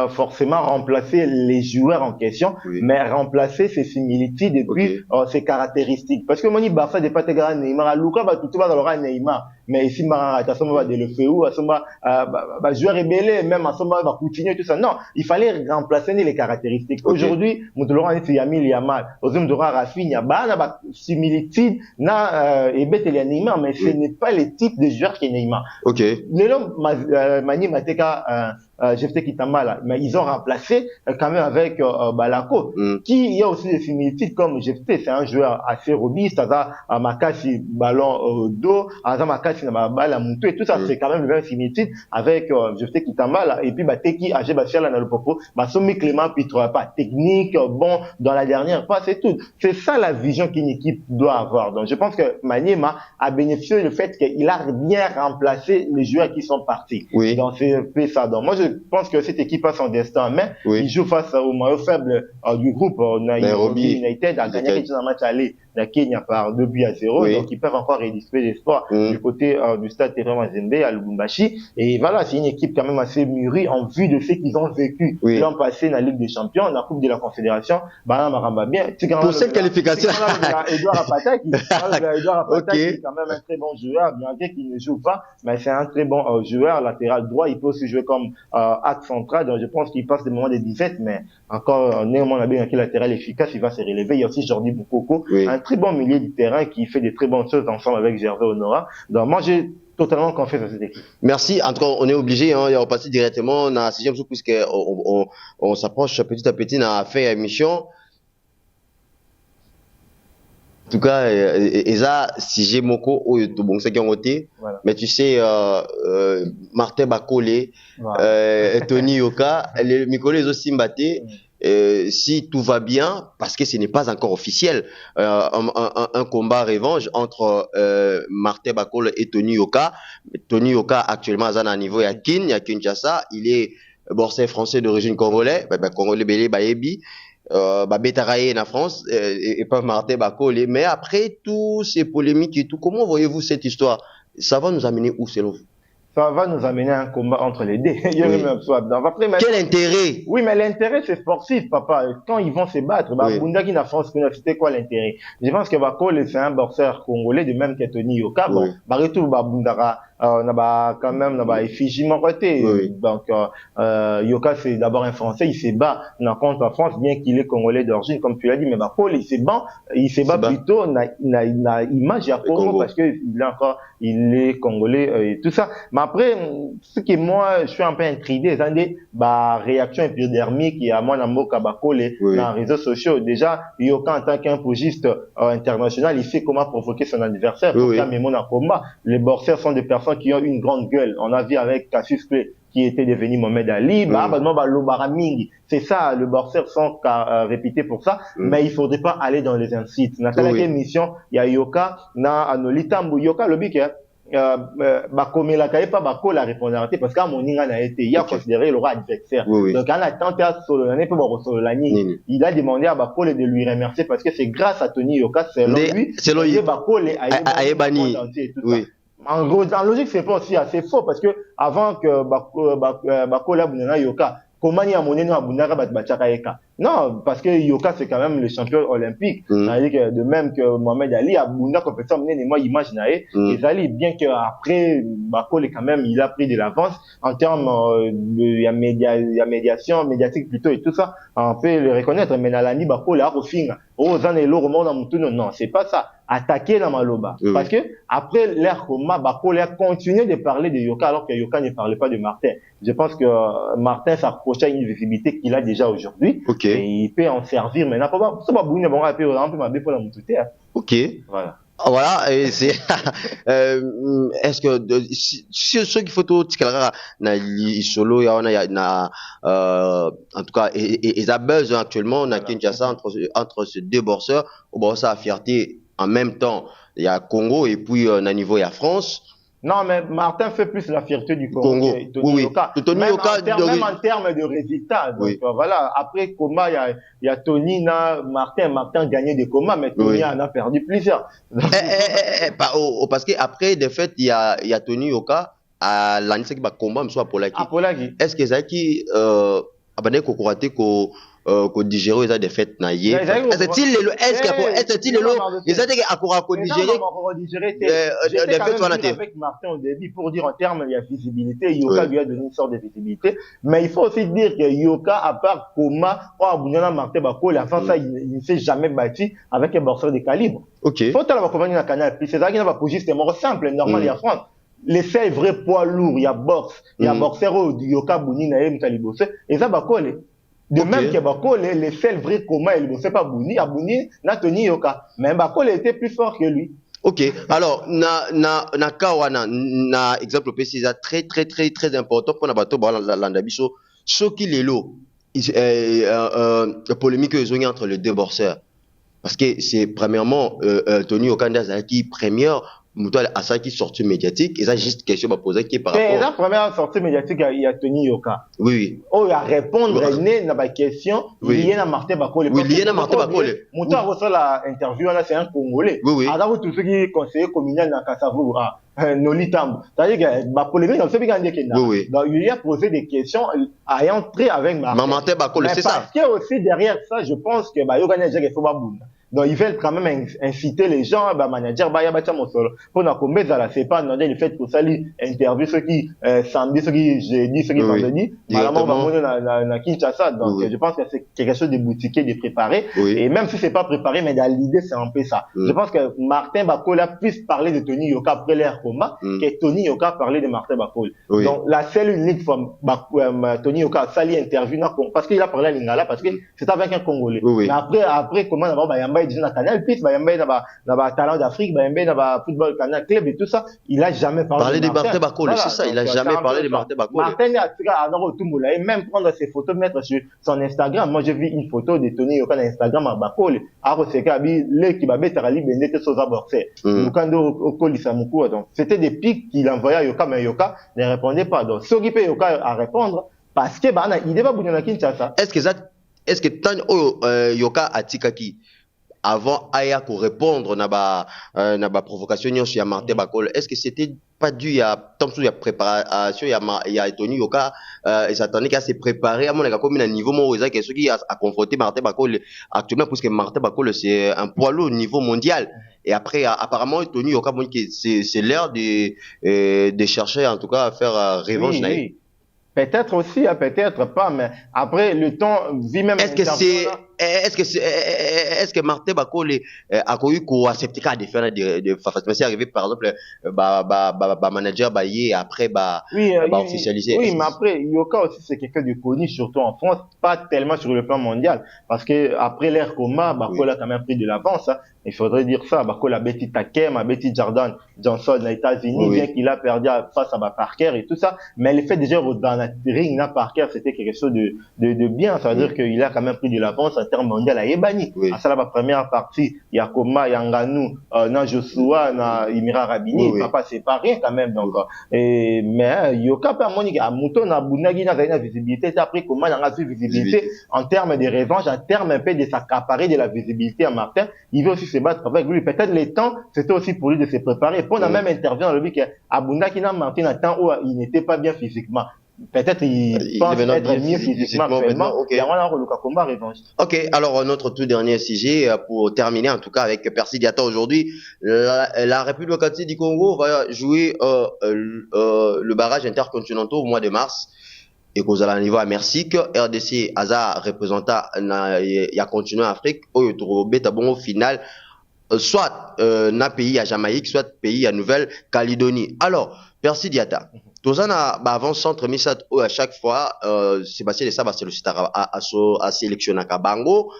forcément remplacer les joueurs en question, mais remplacer ses similitudes et puis ses caractéristiques. Parce que Moni Barça n'est pas très Neymar, Luka va tout dans le Neymar, mais ici Marata va de le faire où, joueur rebelle, même à va continuer tout ça. Non, il fallait remplacer les caractéristiques. Aujourd'hui, Moutouloran est Yamil Yamal, Ozum Dora Rafinha, ba similitude na ebet et Neymar, mais ce n'est pas le type de joueur qui est Neymar. Mani Mateka GFT qui t'a mal, mais ils ont remplacé quand même avec Balako, qui il y a aussi des similitudes comme GFT, c'est un joueur assez robuste, à Makasi ballon au dos, à Makasi na balle à Moutou et tout ça, c'est quand même une vraie similitude avec GFT qui t'a mal, et puis Teki AG Bassiala na le popo, Somi Clément Pitre, pas technique, bon, dans la dernière passe et tout. C'est ça la vision qu'une équipe doit avoir. Donc je pense que Maniema a bénéficié du fait qu'il a bien remplacé les joueurs qui sont partis. Donc c'est ça. Donc moi je pense que cette équipe a son destin en main. Il joue face au maillot faible du groupe Nairobi United a gagné quelque chose en match aller la Kenya par 2 buts à 0. Donc ils peuvent encore redistribuer l'espoir du côté du stade Terrain Mazembe à Lubumbashi. Et voilà, c'est une équipe quand même assez mûrie en vue de ce qu'ils ont vécu l'an passé dans la Ligue des Champions, dans la Coupe de la Confédération. Pour cette qualification, Edouard Apata qui est quand même un très bon joueur, bien qu'il ne joue pas, mais c'est un très bon joueur latéral droit. Il peut aussi jouer comme axe central. Donc je pense qu'il passe des moments de défaite, mais encore néanmoins on a bien un latéral efficace, il va se relever. Il y a aussi Jordi Boukoko, un très bon milieu du terrain qui fait des très bonnes choses ensemble avec Gervais Honora. Donc moi j'ai totalement confiance à cette équipe. Merci. En tout cas, on est obligé, on va passer directement dans la sixième jour puisque on s'approche petit à petit dans la fin de l'émission. En tout cas, Eza, si j'ai Moko, bon, c'est qui ont voté. Mais tu sais, Martin Bakole, Tony Yoka, Mikole aussi Mbaté. Si tout va bien, parce que ce n'est pas encore officiel, un combat revanche entre Martin Bakole et Tony Yoka. Tony Yoka actuellement à un niveau à Kinshasa, il est boursier français d'origine congolais, congolais belé baebi. Betaraye en France et pas Martin Bakole. Mais après tous ces polémiques et tout, comment voyez-vous cette histoire? Ça va nous amener où selon vous? ça va nous amener à un combat entre les deux. Quel intérêt? Oui, mais l'intérêt, c'est sportif, papa. Quand ils vont se battre, bah, Bunda qui n'a France, c'était quoi l'intérêt? Je pense que Bakole, c'est un boxeur congolais, de même que Tony Yoka. Bon, Baritou, Bundara, quand même, effigie Moroté. Donc, Yoka, c'est d'abord un Français, il se bat, contre la France, bien qu'il est congolais d'origine, comme tu l'as dit, mais Bakole, il se bat plutôt, na image à Congo, parce que il est congolais, et tout ça. Mais après, ce qui moi, je suis un peu intrigué, c'est des réactions épidermiques et à moi, dans Moka Bakole, dans les réseaux sociaux. Déjà, Yoka, en tant qu'un pugiliste international, il sait comment provoquer son adversaire pour faire mes mots en combat. Les boxeurs sont des personnes qui ont une grande gueule. On a vu avec Cassius Clay, qui était devenu Mohamed Ali, c'est ça, les boxeurs sont réputés pour ça, mais il faudrait pas aller dans les incites. Dans quelle émission, il y a Yoka, na Nolitambu, Yoka, le bic, Bakomela pas Bako la répondre parce qu'à mon il a considéré le roi adversaire. Donc, quand a tenté à Sololani, il a demandé à Bako de lui remercier parce que c'est grâce à Tony Yoka, selon lui, que Bako a ébani. En gros, en logique, c'est pas aussi assez faux parce que avant que Bako la Yoka, comment il y a monnaie dans Abunara Batchakaeka? Non, parce que Yoka, c'est quand même le champion olympique. C'est-à-dire que de même que Mohamed Ali, Abunda, compétition, moi, imagine, et Ali, bien qu'après, Bakole, quand même, il a pris de l'avance en termes de médiation, médiatique plutôt et tout ça. On peut le reconnaître, mais Nalani, Bakole, a refait. Oh, Zanelo, remonte dans Moutuno. Non, c'est pas ça. Attaquer la Maloba. Parce que, après l'ère Koma, Bakole a continué de parler de Yoka alors que Yoka ne parlait pas de Martin. Je pense que Martin s'approchait à une visibilité qu'il a déjà aujourd'hui. Et il peut en servir maintenant. Ok. Voilà. Voilà, et c'est est-ce que ceux qui photo tikalara na solo na en tout cas ils a besoin actuellement na Kinshasa entre ces deux boxeurs, bon ça a fierté en même temps il y a Congo et puis na niveau il y a France. Non, mais Martin fait plus la fierté du Congo. Tony Yoka. Même en termes de résultats. Donc, voilà. Après, Koma, il y a Tony, Martin a gagné des combats, mais Tony en a perdu plusieurs. Parce qu'après, de fait, il y a Tony Yoka à l'année qui va combat, mais soit Polaki. Est-ce que Zaki, abandonné Kokorate, ko digérer les défaites na yé est-il les a dit à ko digérer défaites on a avec Martin au début pour dire en termes il y a visibilité Yoka lui a donné une sorte de visibilité mais il faut aussi dire que Yoka à part Koma ou Abunana Martin Bakole la fin ça il ne s'est jamais battu avec un boxeur de calibre. Faut la compagnie na canal puis c'est ça qui n'a pas pour juste mort simple normal il y a France les seuls vrais poids lourds il y a boxe il y a boxeur Yoka Buni na yem Talibose et ça Bakole. De même que Bakole, les seuls vrais Koma, il ne sait pas Bouni, à Bouni, n'a Tony Yoka. Mais Bakole était plus fort que lui. Ok, alors, na Kawana, na exemple précis, très important pour na bateau, l'andabiso, ce qui est l'eau, polémique entre les deux boxeurs. Parce que c'est, premièrement, Tony Yoka, qui première, Moutoua a ça qui sortie médiatique, et ça juste question à poser qui est par rapport. C'est la première sortie médiatique, il y a Tony Yoka. Oui. Oh, il a répondre à ma question, lié à Martin Bakole. Oui, lié à Martin Bakole. Moutoua reçoit l'interview, là, c'est un Congolais. Oui. Alors, tous ceux qui conseillers communal dans Kassavou, Nolitambu. C'est-à-dire que, Bakole, on sait bien qu'il y a. Oui. Donc, il a posé des questions, à entrer avec Martin Bakole, c'est ça. Parce que aussi, derrière ça, je pense que, Yoka n'a jamais fait Babouna. Donc, ils veulent quand même inciter les gens, manager, pour n'a là, c'est pas, le fait que ça lui interview ceux qui, samedi, ceux qui jeudi, ceux qui vendredi, malheureusement, na Kinshasa. Donc, je pense que c'est quelque chose de boutiqué, de préparé. Et même si c'est pas préparé, mais dans l'idée, c'est un peu ça. Je pense que Martin Bakole a plus parlé de Tony Yoka après l'ère combat, que Tony Yoka parlait de Martin Bakole. Donc, la seule unique fois, Tony Yoka, ça lui interview, parce qu'il a parlé à Lingala, parce que c'est avec un Congolais. Mais après, comment d'abord, il dit dans Canal Plus, dans Talent d'Afrique, dans Football Canal Club et tout ça, il a jamais parlé de Martin Bakole, c'est ça, il a jamais parlé de Martin Bakole. Martin a même prendre ses photos, mettre sur son Instagram. Moi, j'ai vu une photo de Tony Yoka sur Instagram à Bakole. Donc, c'était des pics qu'il envoyait à Yoka, mais Yoka ne répondait pas. Donc, ce qui peut Yoka à répondre, parce que, il devait bouger à Kinshasa. Est-ce que tant Yoka a tikaki avant aya ko répondre na ba provocation nyonso ya Martin Bakol, est-ce que c'était pas dû à tant il y a préparation il y a Tony Yoka et s'attendait qu'à se préparer à mon avis comme un niveau moi qui est qui a confronté Martin Bakol actuellement parce que Martin Bakol c'est un poids lourd au niveau mondial et après apparemment Tony Yoka bon c'est l'heure de chercher en tout cas à faire revanche. Oui. Peut-être aussi, peut-être pas, mais après le temps, vu même. Est-ce que Martin Bakol a connu qu'on accepte qu'à défendre de façon c'est arrivé par exemple manager Baye après officialisé. Oui, mais après Yoka aussi c'est quelqu'un de connu surtout en France, pas tellement sur le plan mondial parce que après l'ère Coma, Bakol a quand même pris de l'avance. Hein. Il faudrait dire ça. Bakol a Betty Takem, a Betty Jordan Johnson aux États-Unis, bien qu'il a perdu face à Parker et tout ça, mais le fait déjà dans la ring na Parker c'était quelque chose de bien, ça veut dire qu'il a quand même pris de l'avance en termes mondial à Yebani. À ça la première partie, il y a Koma, il y a Nganou, na Joshua, na Imira Rabini, il ne va pas séparer quand même donc. Mais Yoka pas monique à Mouton na Bunagi na une visibilité, après Koma n'a pas visibilité en termes de revanche, en termes un peu de s'accaparer de la visibilité à Martin, il veut aussi se battre avec lui. Peut-être les temps, c'était aussi pour lui de se préparer. Pour la même intervient dans le but qu'à Bunagi na Martin à temps où il n'était pas bien physiquement. Peut-être il pense être mieux physiquement actuellement. Okay. Ok, alors notre tout dernier sujet pour terminer en tout cas avec Percy Diatta aujourd'hui. La République démocratique du Congo va jouer le barrage intercontinental au mois de mars. Et qu'aux à niveau américain, RDC Aza représentant il a continué en Afrique au bon au final soit na pays à Jamaïque soit pays à Nouvelle-Calédonie. Alors Percy Diatta Tozana avant centre misat à chaque fois Sébastien Lessa c'est le site à sélectionner Kabango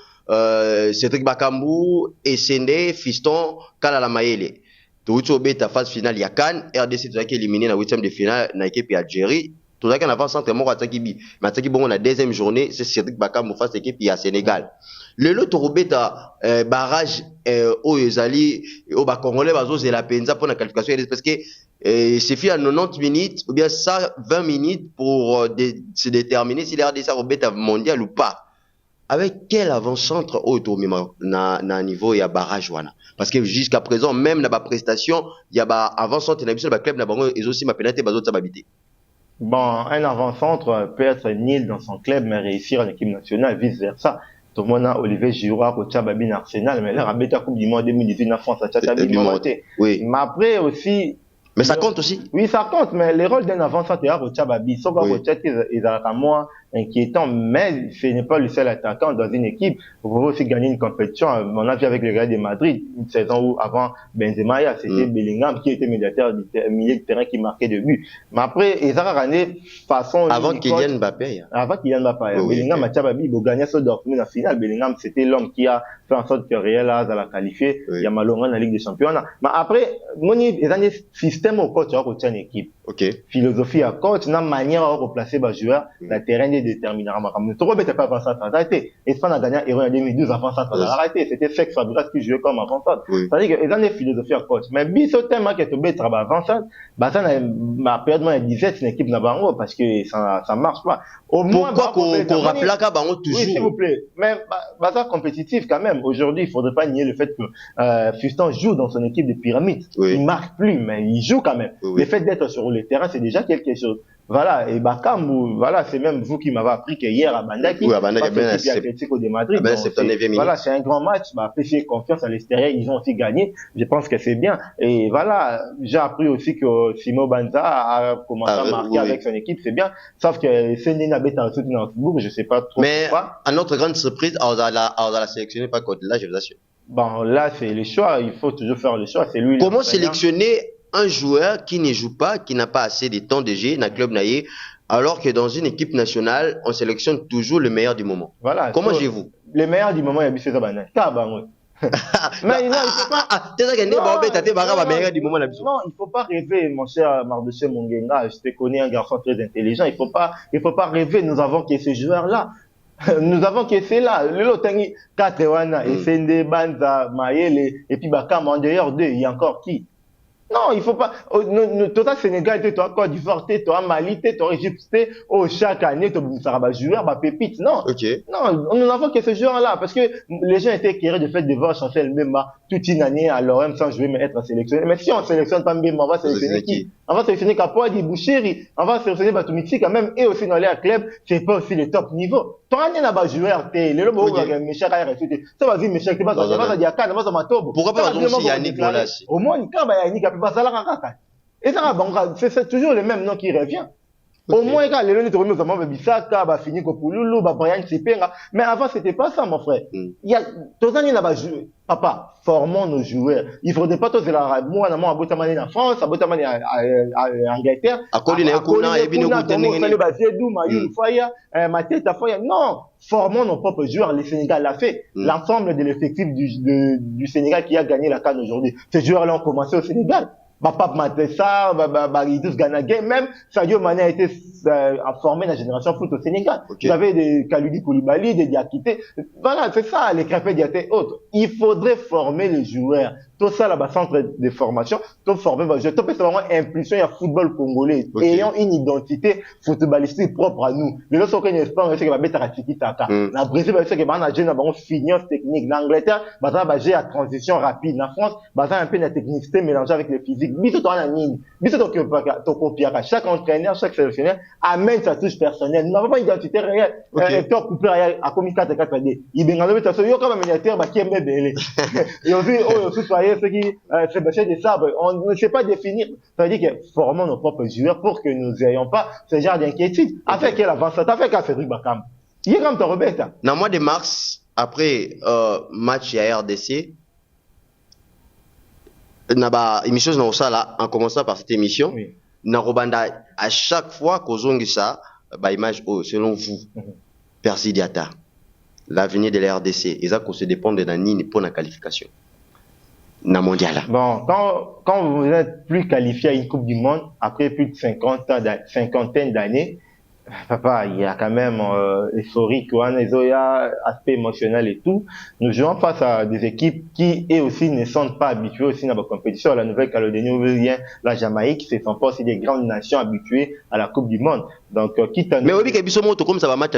Cédric Bakambu Essende Fiston Kalala Mayele Toucho beta phase finale ya CAN RDC qui éliminé na 8e de finale na équipe Algérie Tozaki en avant centre moko ataki bi mataki bongo na deuxième journée c'est Cédric Bakambu face équipe ya Sénégal le lot robeta barrage au ezali au ba congolais bazo zela penza pour la qualification parce que c'est fait à 90 minutes ou bien 120 minutes pour se déterminer si l'RDC robeta mondial ou pas. Avec quel avant-centre au na niveau ya barrage wana parce que jusqu'à présent même na ba prestation il y a ba avant-centre na biso ba club na bango et aussi ma penalty bazo tsababité. Bon, un avant-centre peut être nul dans son club mais réussir en équipe nationale vice versa. Tout le monde a Olivier Giroud au Tchababine Arsenal mais là à Coupe du Monde 2018 en France à Tchababine. Oui. Mais après aussi mais ça compte aussi. Oui, ça compte, mais le rôle d'un avant-centre est au Tchababi. Sauf qu'au Tchad, ils ont moins inquiétant, mais ce n'est pas le seul attaquant dans une équipe. Vous pouvez aussi gagner une compétition. On a vu avec le Real de Madrid, une saison où avant Benzema, c'était Bellingham qui était médiateur du milieu de terrain qui marquait de buts. Mais après, ils ont gagné façon. Avant Kylian Mbappé. Avant Kylian Mbappé. Bellingham a Tchababi, il a gagné ce Dortmund en finale. Bellingham, c'était l'homme qui a fait en sorte que Real a qualifié. Il y a malheureusement la Ligue des Champions. Mais après, ils ont un système au coach, au une équipe. Philosophie à coach, une manière à replacer les joueurs, la terrain de déterminer. Trop bête pas avant-centre, arrêté. Espagne a gagné Euro en 2012 avant-centre, arrêté. C'était Sex Fabregas qui jouait comme avant-centre. C'est-à-dire qu'ils ont des philosophies à coach. Mais biso thème qui est tombé travail avant-centre, bah ça ma période moi 17 c'est une équipe d'Abango parce que ça marche pas. Au moins qu'on rappelle là Bango toujours. Oui, s'il vous plaît. Mais bah ça compétitif quand même. Aujourd'hui, il faudrait pas nier le fait que Fiston joue dans son équipe de pyramide. Il marque plus mais il joue quand même. Le fait d'être sur le terrain, c'est déjà quelque chose. Voilà, et Bakambu, voilà, c'est même vous qui m'avez appris que hier à Bandaki, c'est Atlético de Madrid. Voilà, c'est un grand match, fait confiance à l'extérieur, ils ont aussi gagné. Je pense que c'est bien. Et voilà, j'ai appris aussi que Simo Banza a commencé à marquer avec son équipe, c'est bien. Sauf que Séné Nabet a soutenu dans Fribourg, je sais pas trop. Mais, à notre grande surprise, on va la sélectionner pas contre là, je vous assure. Bon, là, c'est le choix, il faut toujours faire le choix, c'est lui. Comment sélectionner un joueur qui ne joue pas, qui n'a pas assez de temps de jeu dans le club naïe, alors que dans une équipe nationale, on sélectionne toujours le meilleur du moment. Voilà. Comment jouez-vous? Le meilleur du moment, il y a Bissé Zabana. Mais non, il faut pas. Non, il faut pas rêver, mon cher Mardoché Mongenga. Je te connais un garçon très intelligent. Il faut pas rêver. Nous avons que ces joueurs-là. Nous avons que c'est là. Le Lotangi, 4 Wana, Essende, Banza, Mayele, et puis Bakam, en dehors d'eux, il y a encore qui? Non, il faut pas. Toi, Sénégal, toi, Côte d'Ivoire, toi, Mali, toi, Égypte, chaque année, ça va jouer, pépite. Non. Ok. Non, nous n'avons que ce joueur-là. Parce que les gens étaient éclairés de fait de voir Chancel Mbemba toute une année à l'OM sans jouer, mais être sélectionné. Mais si on sélectionne pas Mbemba, on va sélectionner qui? On va sélectionner Kapoadi, Bouchiri, on va sélectionner Batoumiti quand même, et aussi dans les clubs, c'est pas aussi le top niveau. Toi, on est là-bas joueur, le lobo, Michel a refusé. Ça va dire, Michel, tu vas dire, pourquoi pas aussi Yannick Bolas? Au moins, quand Yannick a pu passer à la et ça, c'est toujours le même nom qui revient. Au moins, quand les Léonis Torino, notamment, Bissaka, Fini Kopouloulou, Brian Tsipenga. Mais avant, c'était pas ça, mon frère. Il y a, tous années là-bas, papa, formons nos joueurs. Il faudrait pas tous la, moi, à Botamani en France, à Botamani en Angleterre. À Colline, à Kouna, et Bino non, formons nos propres joueurs. Le Sénégal l'a fait. L'ensemble de l'effectif du Sénégal qui a gagné la CAN aujourd'hui. Ces joueurs-là ont commencé au Sénégal. Pape Matessa, Baridous Ganagé, même Sadio Mané a été formé dans la génération foot au Sénégal. Vous avez des Kaloudi Koulibaly, des Diakité. Voilà, c'est ça, les Crépé Diaté autres. Il faudrait former les joueurs. Tout ça, là-bas, centre de formation, tout former les joueurs. Tout c'est vraiment impulsion, il y a football congolais. Ayant une identité footballistique propre à nous. Les autres sont qu'un espoir, c'est que va mettre à Tiki Taka. La Brésil, c'est que va nager dans finance technique. L'Angleterre, va nager à transition rapide. La France, va un peu la technicité mélangée avec le physique. Biso to na nini biso to copiera chaque entraîneur chaque sélectionneur amène sa touche personnelle. Nous n'avons pas d'identité réelle. Top couple à commis 4-4-D il bengalo beto yo comme miniature ba kiembe belé et aussi soyez ceux qui Sébastien des Sabres on ne sait pas définir. Ça veut dire que formons nos propres joueurs pour que nous n'ayons pas ce genre d'inquiétude. Avec quel avance ça fait qu'à Cédric Bakam il est comme ton Roberta dans le mois de mars après match à RDC naba émission na osala en commençant par cette émission na robanda à chaque fois kozongisa ba image selon vous Percy Diatta l'avenir de la RDC et ça qu'on se dépend de nini pour la qualification na mondial. Bon, quand vous êtes plus qualifié à une Coupe du Monde après plus de cinquantaine d'années, papa, il y a quand même euphorique, aspect émotionnel et tout. Nous jouons face à des équipes qui, eux aussi, ne sont pas habituées aussi dans la compétition. La Nouvelle-Calédonie ou bien la Jamaïque, ce ne sont pas aussi des grandes nations habituées à la Coupe du Monde. Donc, mais oui, comme ça va match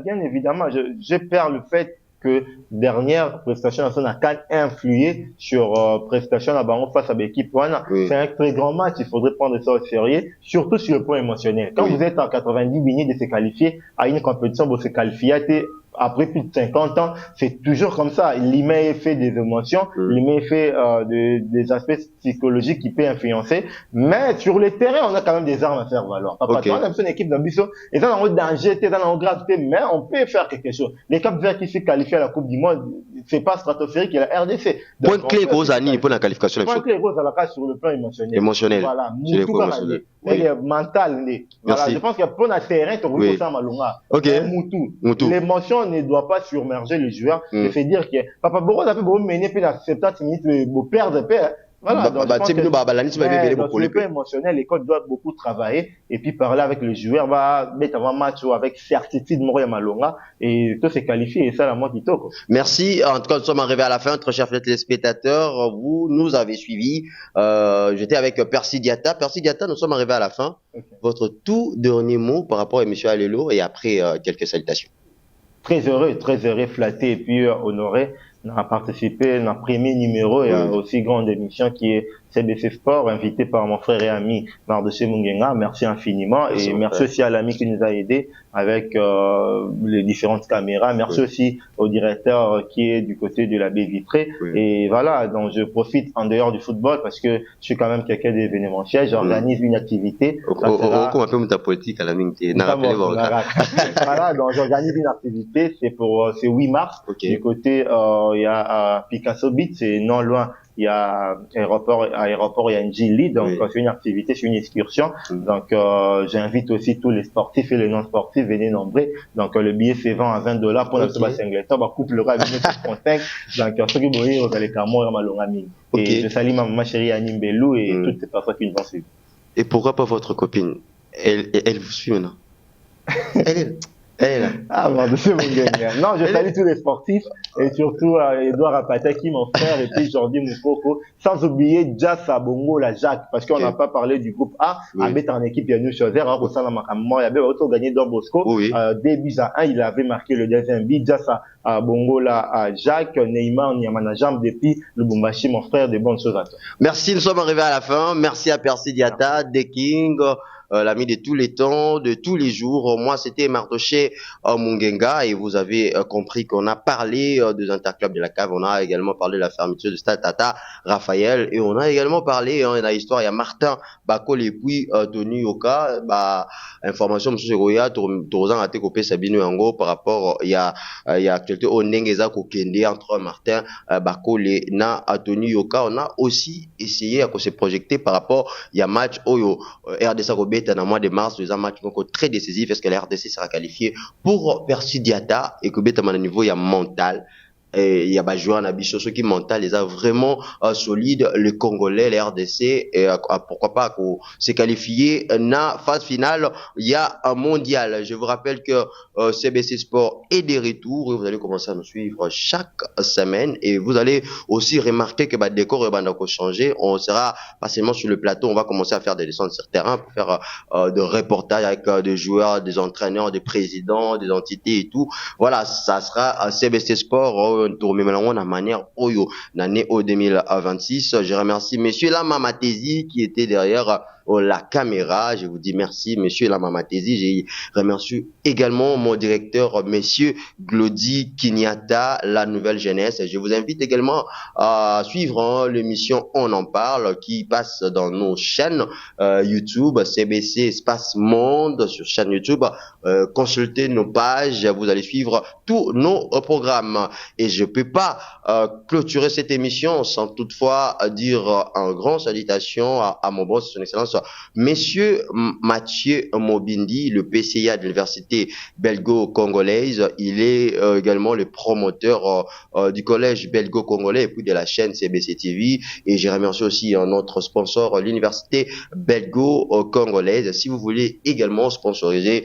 bien évidemment, je perds le fait que dernière prestation n'a qu'à influer sur prestation à Baron face à l'équipe. C'est un très grand match, il faudrait prendre ça au sérieux, surtout sur le point émotionnel. Quand vous êtes en 90 minutes de se qualifier à une compétition, vous se qualifiez après plus de 50 ans, c'est toujours comme ça. L'email fait des émotions, l'email fait des aspects psychologiques qui peuvent influencer. Mais sur le terrain, on a quand même des armes à faire valoir. Papa, on a une équipe d'ambition, et dans le danger, dans le gravité, mais on peut faire quelque chose. Les Cap Verts qui se qualifient à la Coupe du Monde, c'est pas stratosphérique, il y a la RDC. Point clé rose à Nîmes pour la qualification. Point clé rose à la case sur le plan émotionnel. Voilà, mental. Voilà, je pense que pour le terrain, tu as ça malonga. L'émotion ne doit pas surmerger les joueurs. C'est dire que Papa Boro a fait beaucoup mener puis la 70 minutes pour perdre paix. Voilà, donc sur le plan émotionnel, l'école doit beaucoup travailler et puis parler avec le joueur, va mettre un match avec certitude Moria Malonga et tout se qualifier et ça la moitié tout. Merci. En tout cas, nous sommes arrivés à la fin, très chers téléspectateurs. Vous nous avez suivis. J'étais avec Percy Diatta. Percy Diatta, nous sommes arrivés à la fin. Votre tout dernier mot par rapport à M. Alelo et après quelques salutations. Très heureux, flatté et puis honoré à participer dans le premier numéro et à aussi grande émission qui est CBC Sport, invité par mon frère et ami Mardoché Mungenga. Merci infiniment et merci aussi à l'ami qui nous a aidés avec les différentes caméras. Merci aussi au directeur qui est du côté de la baie vitrée. Et voilà, donc je profite en dehors du football parce que je suis quand même quelqu'un d'événementiel. J'organise une activité. Voilà, donc j'organise une activité. C'est 8 mars. Du côté, il y a Picasso Beach, c'est non loin. Il y a aéroport, il y a une Gili, donc c'est une activité, c'est une excursion. Donc j'invite aussi tous les sportifs et les non sportifs, venez nombreux. Donc le billet se vend à $20 pour notre Singleton, coupe le rêve de contact. Donc ceux qui voyez, vous allez carrément malongami. Et je salue ma chérie Anime Belou et toutes ces personnes qui nous ont suivis. Et pourquoi pas votre copine? Elle vous suit maintenant? Eh là. Ah, Mardoché Mungenga. Non, je salue tous les sportifs et surtout Edouard Apataki, mon frère, et puis Jordi Moukoko. Sans oublier Jassa Bongo, la Jacques, parce qu'on n'a pas parlé du groupe A. Oui. Abet en équipe, il y a nous Choser, au sein de il y avait auto gagné Don Bosco. Oui. 2 buts à 1, il avait marqué le deuxième but. Jassa Bongo, la Jacques, Neymar, Niamana Jambe, depuis le Bumbashi, mon frère, des bonnes choses à toi. Merci, nous sommes arrivés à la fin. Merci à Percy Diata, The King. L'ami de tous les temps, de tous les jours. Moi, c'était Mardoché Mungenga et vous avez compris qu'on a parlé des interclubs de la cave. On a également parlé de la fermeture de Stade Tata Raphaël et on a également parlé de l'histoire. Il y a Martin Bakol et puis Tony Yoka. Information, monsieur Goya, Torozan a été coupé Sabino Yango par rapport, il y a actualité au Nengeza Kokende entre Martin Bakol et Tony Yoka. On a aussi essayé à se projeter par rapport, il y a match Oyo RDC Kobe dans le mois de mars, deux matchs très décisifs. Est-ce que la RDC sera qualifiée pour Percy Diata et que à mon niveau il y a mental. Et il y a des joueurs ceux qui mental les a vraiment solides, les Congolais, les RDC, et pourquoi pas se qualifier na phase finale. Il y a un mondial. Je vous rappelle que CBC Sport est de retour et vous allez commencer à nous suivre chaque semaine et vous allez aussi remarquer que le décor va changer. On sera pas seulement sur le plateau, on va commencer à faire des descentes sur terrain pour faire des reportages avec des joueurs, des entraîneurs, des présidents, des entités et tout. Voilà, ça sera CBC Sport. De manière Oyo, l'année 2026. Je remercie monsieur Lamamatesi qui était derrière la caméra. Je vous dis merci, monsieur Lamamatesi. Je remercie également mon directeur, monsieur Glody Kinyata, la nouvelle jeunesse. Je vous invite également à suivre l'émission On en parle qui passe dans nos chaînes YouTube, CBC Espace Monde sur chaîne YouTube. Consultez nos pages, vous allez suivre tous nos programmes. Et je peux pas clôturer cette émission sans toutefois dire un grand salutation à mon boss, son excellence, monsieur Mathieu Mobindi, le PCA de l'université belgo-congolaise. Il est également le promoteur du collège belgo-congolais et puis de la chaîne CBC TV. Et je remercie aussi notre sponsor, l'université belgo-congolaise. Si vous voulez également sponsoriser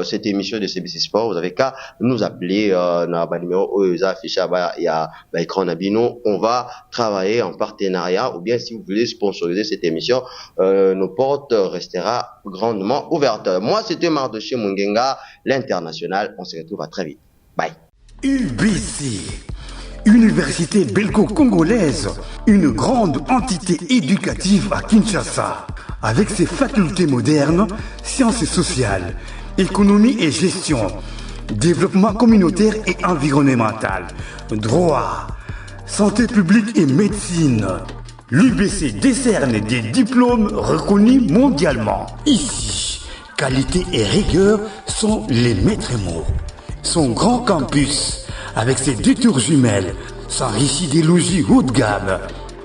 cette émission de CBC Sport, vous avez qu'à nous appeler dans le numéro affiché il y a l'écran Nabino. On va travailler en partenariat ou bien si vous voulez sponsoriser cette émission, nos portes restera grandement ouvertes. Moi, c'était Mardoché Mungenga, l'international. On se retrouve à très vite. Bye. UBC, Université belgo-congolaise, une grande entité éducative à Kinshasa, avec ses facultés modernes, sciences sociales, économie et gestion, développement communautaire et environnemental, droit, santé publique et médecine. L'UBC décerne des diplômes reconnus mondialement. Ici, qualité et rigueur sont les maîtres mots. Son grand campus, avec ses 2 tours jumelles, s'enrichit des logis haut de gamme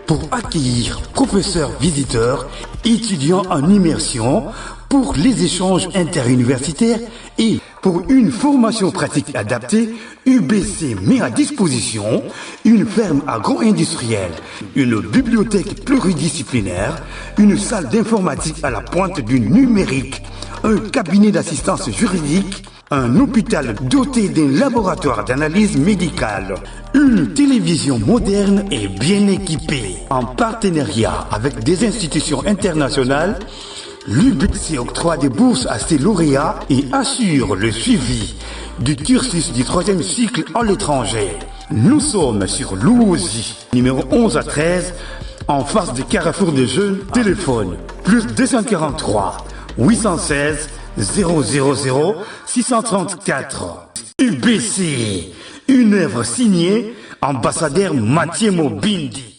pour accueillir professeurs visiteurs, étudiants en immersion, pour les échanges interuniversitaires et pour une formation pratique adaptée, UBC met à disposition une ferme agro-industrielle, une bibliothèque pluridisciplinaire, une salle d'informatique à la pointe du numérique, un cabinet d'assistance juridique, un hôpital doté d'un laboratoire d'analyse médicale, une télévision moderne et bien équipée. En partenariat avec des institutions internationales, l'UBC octroie des bourses à ses lauréats et assure le suivi du cursus du 3e cycle à l'étranger. Nous sommes sur Louosi, numéro 11 à 13, en face du Carrefour des Jeunes. Téléphone plus 243 816 000 634. UBC, une œuvre signée ambassadeur Mathieu Mobindi.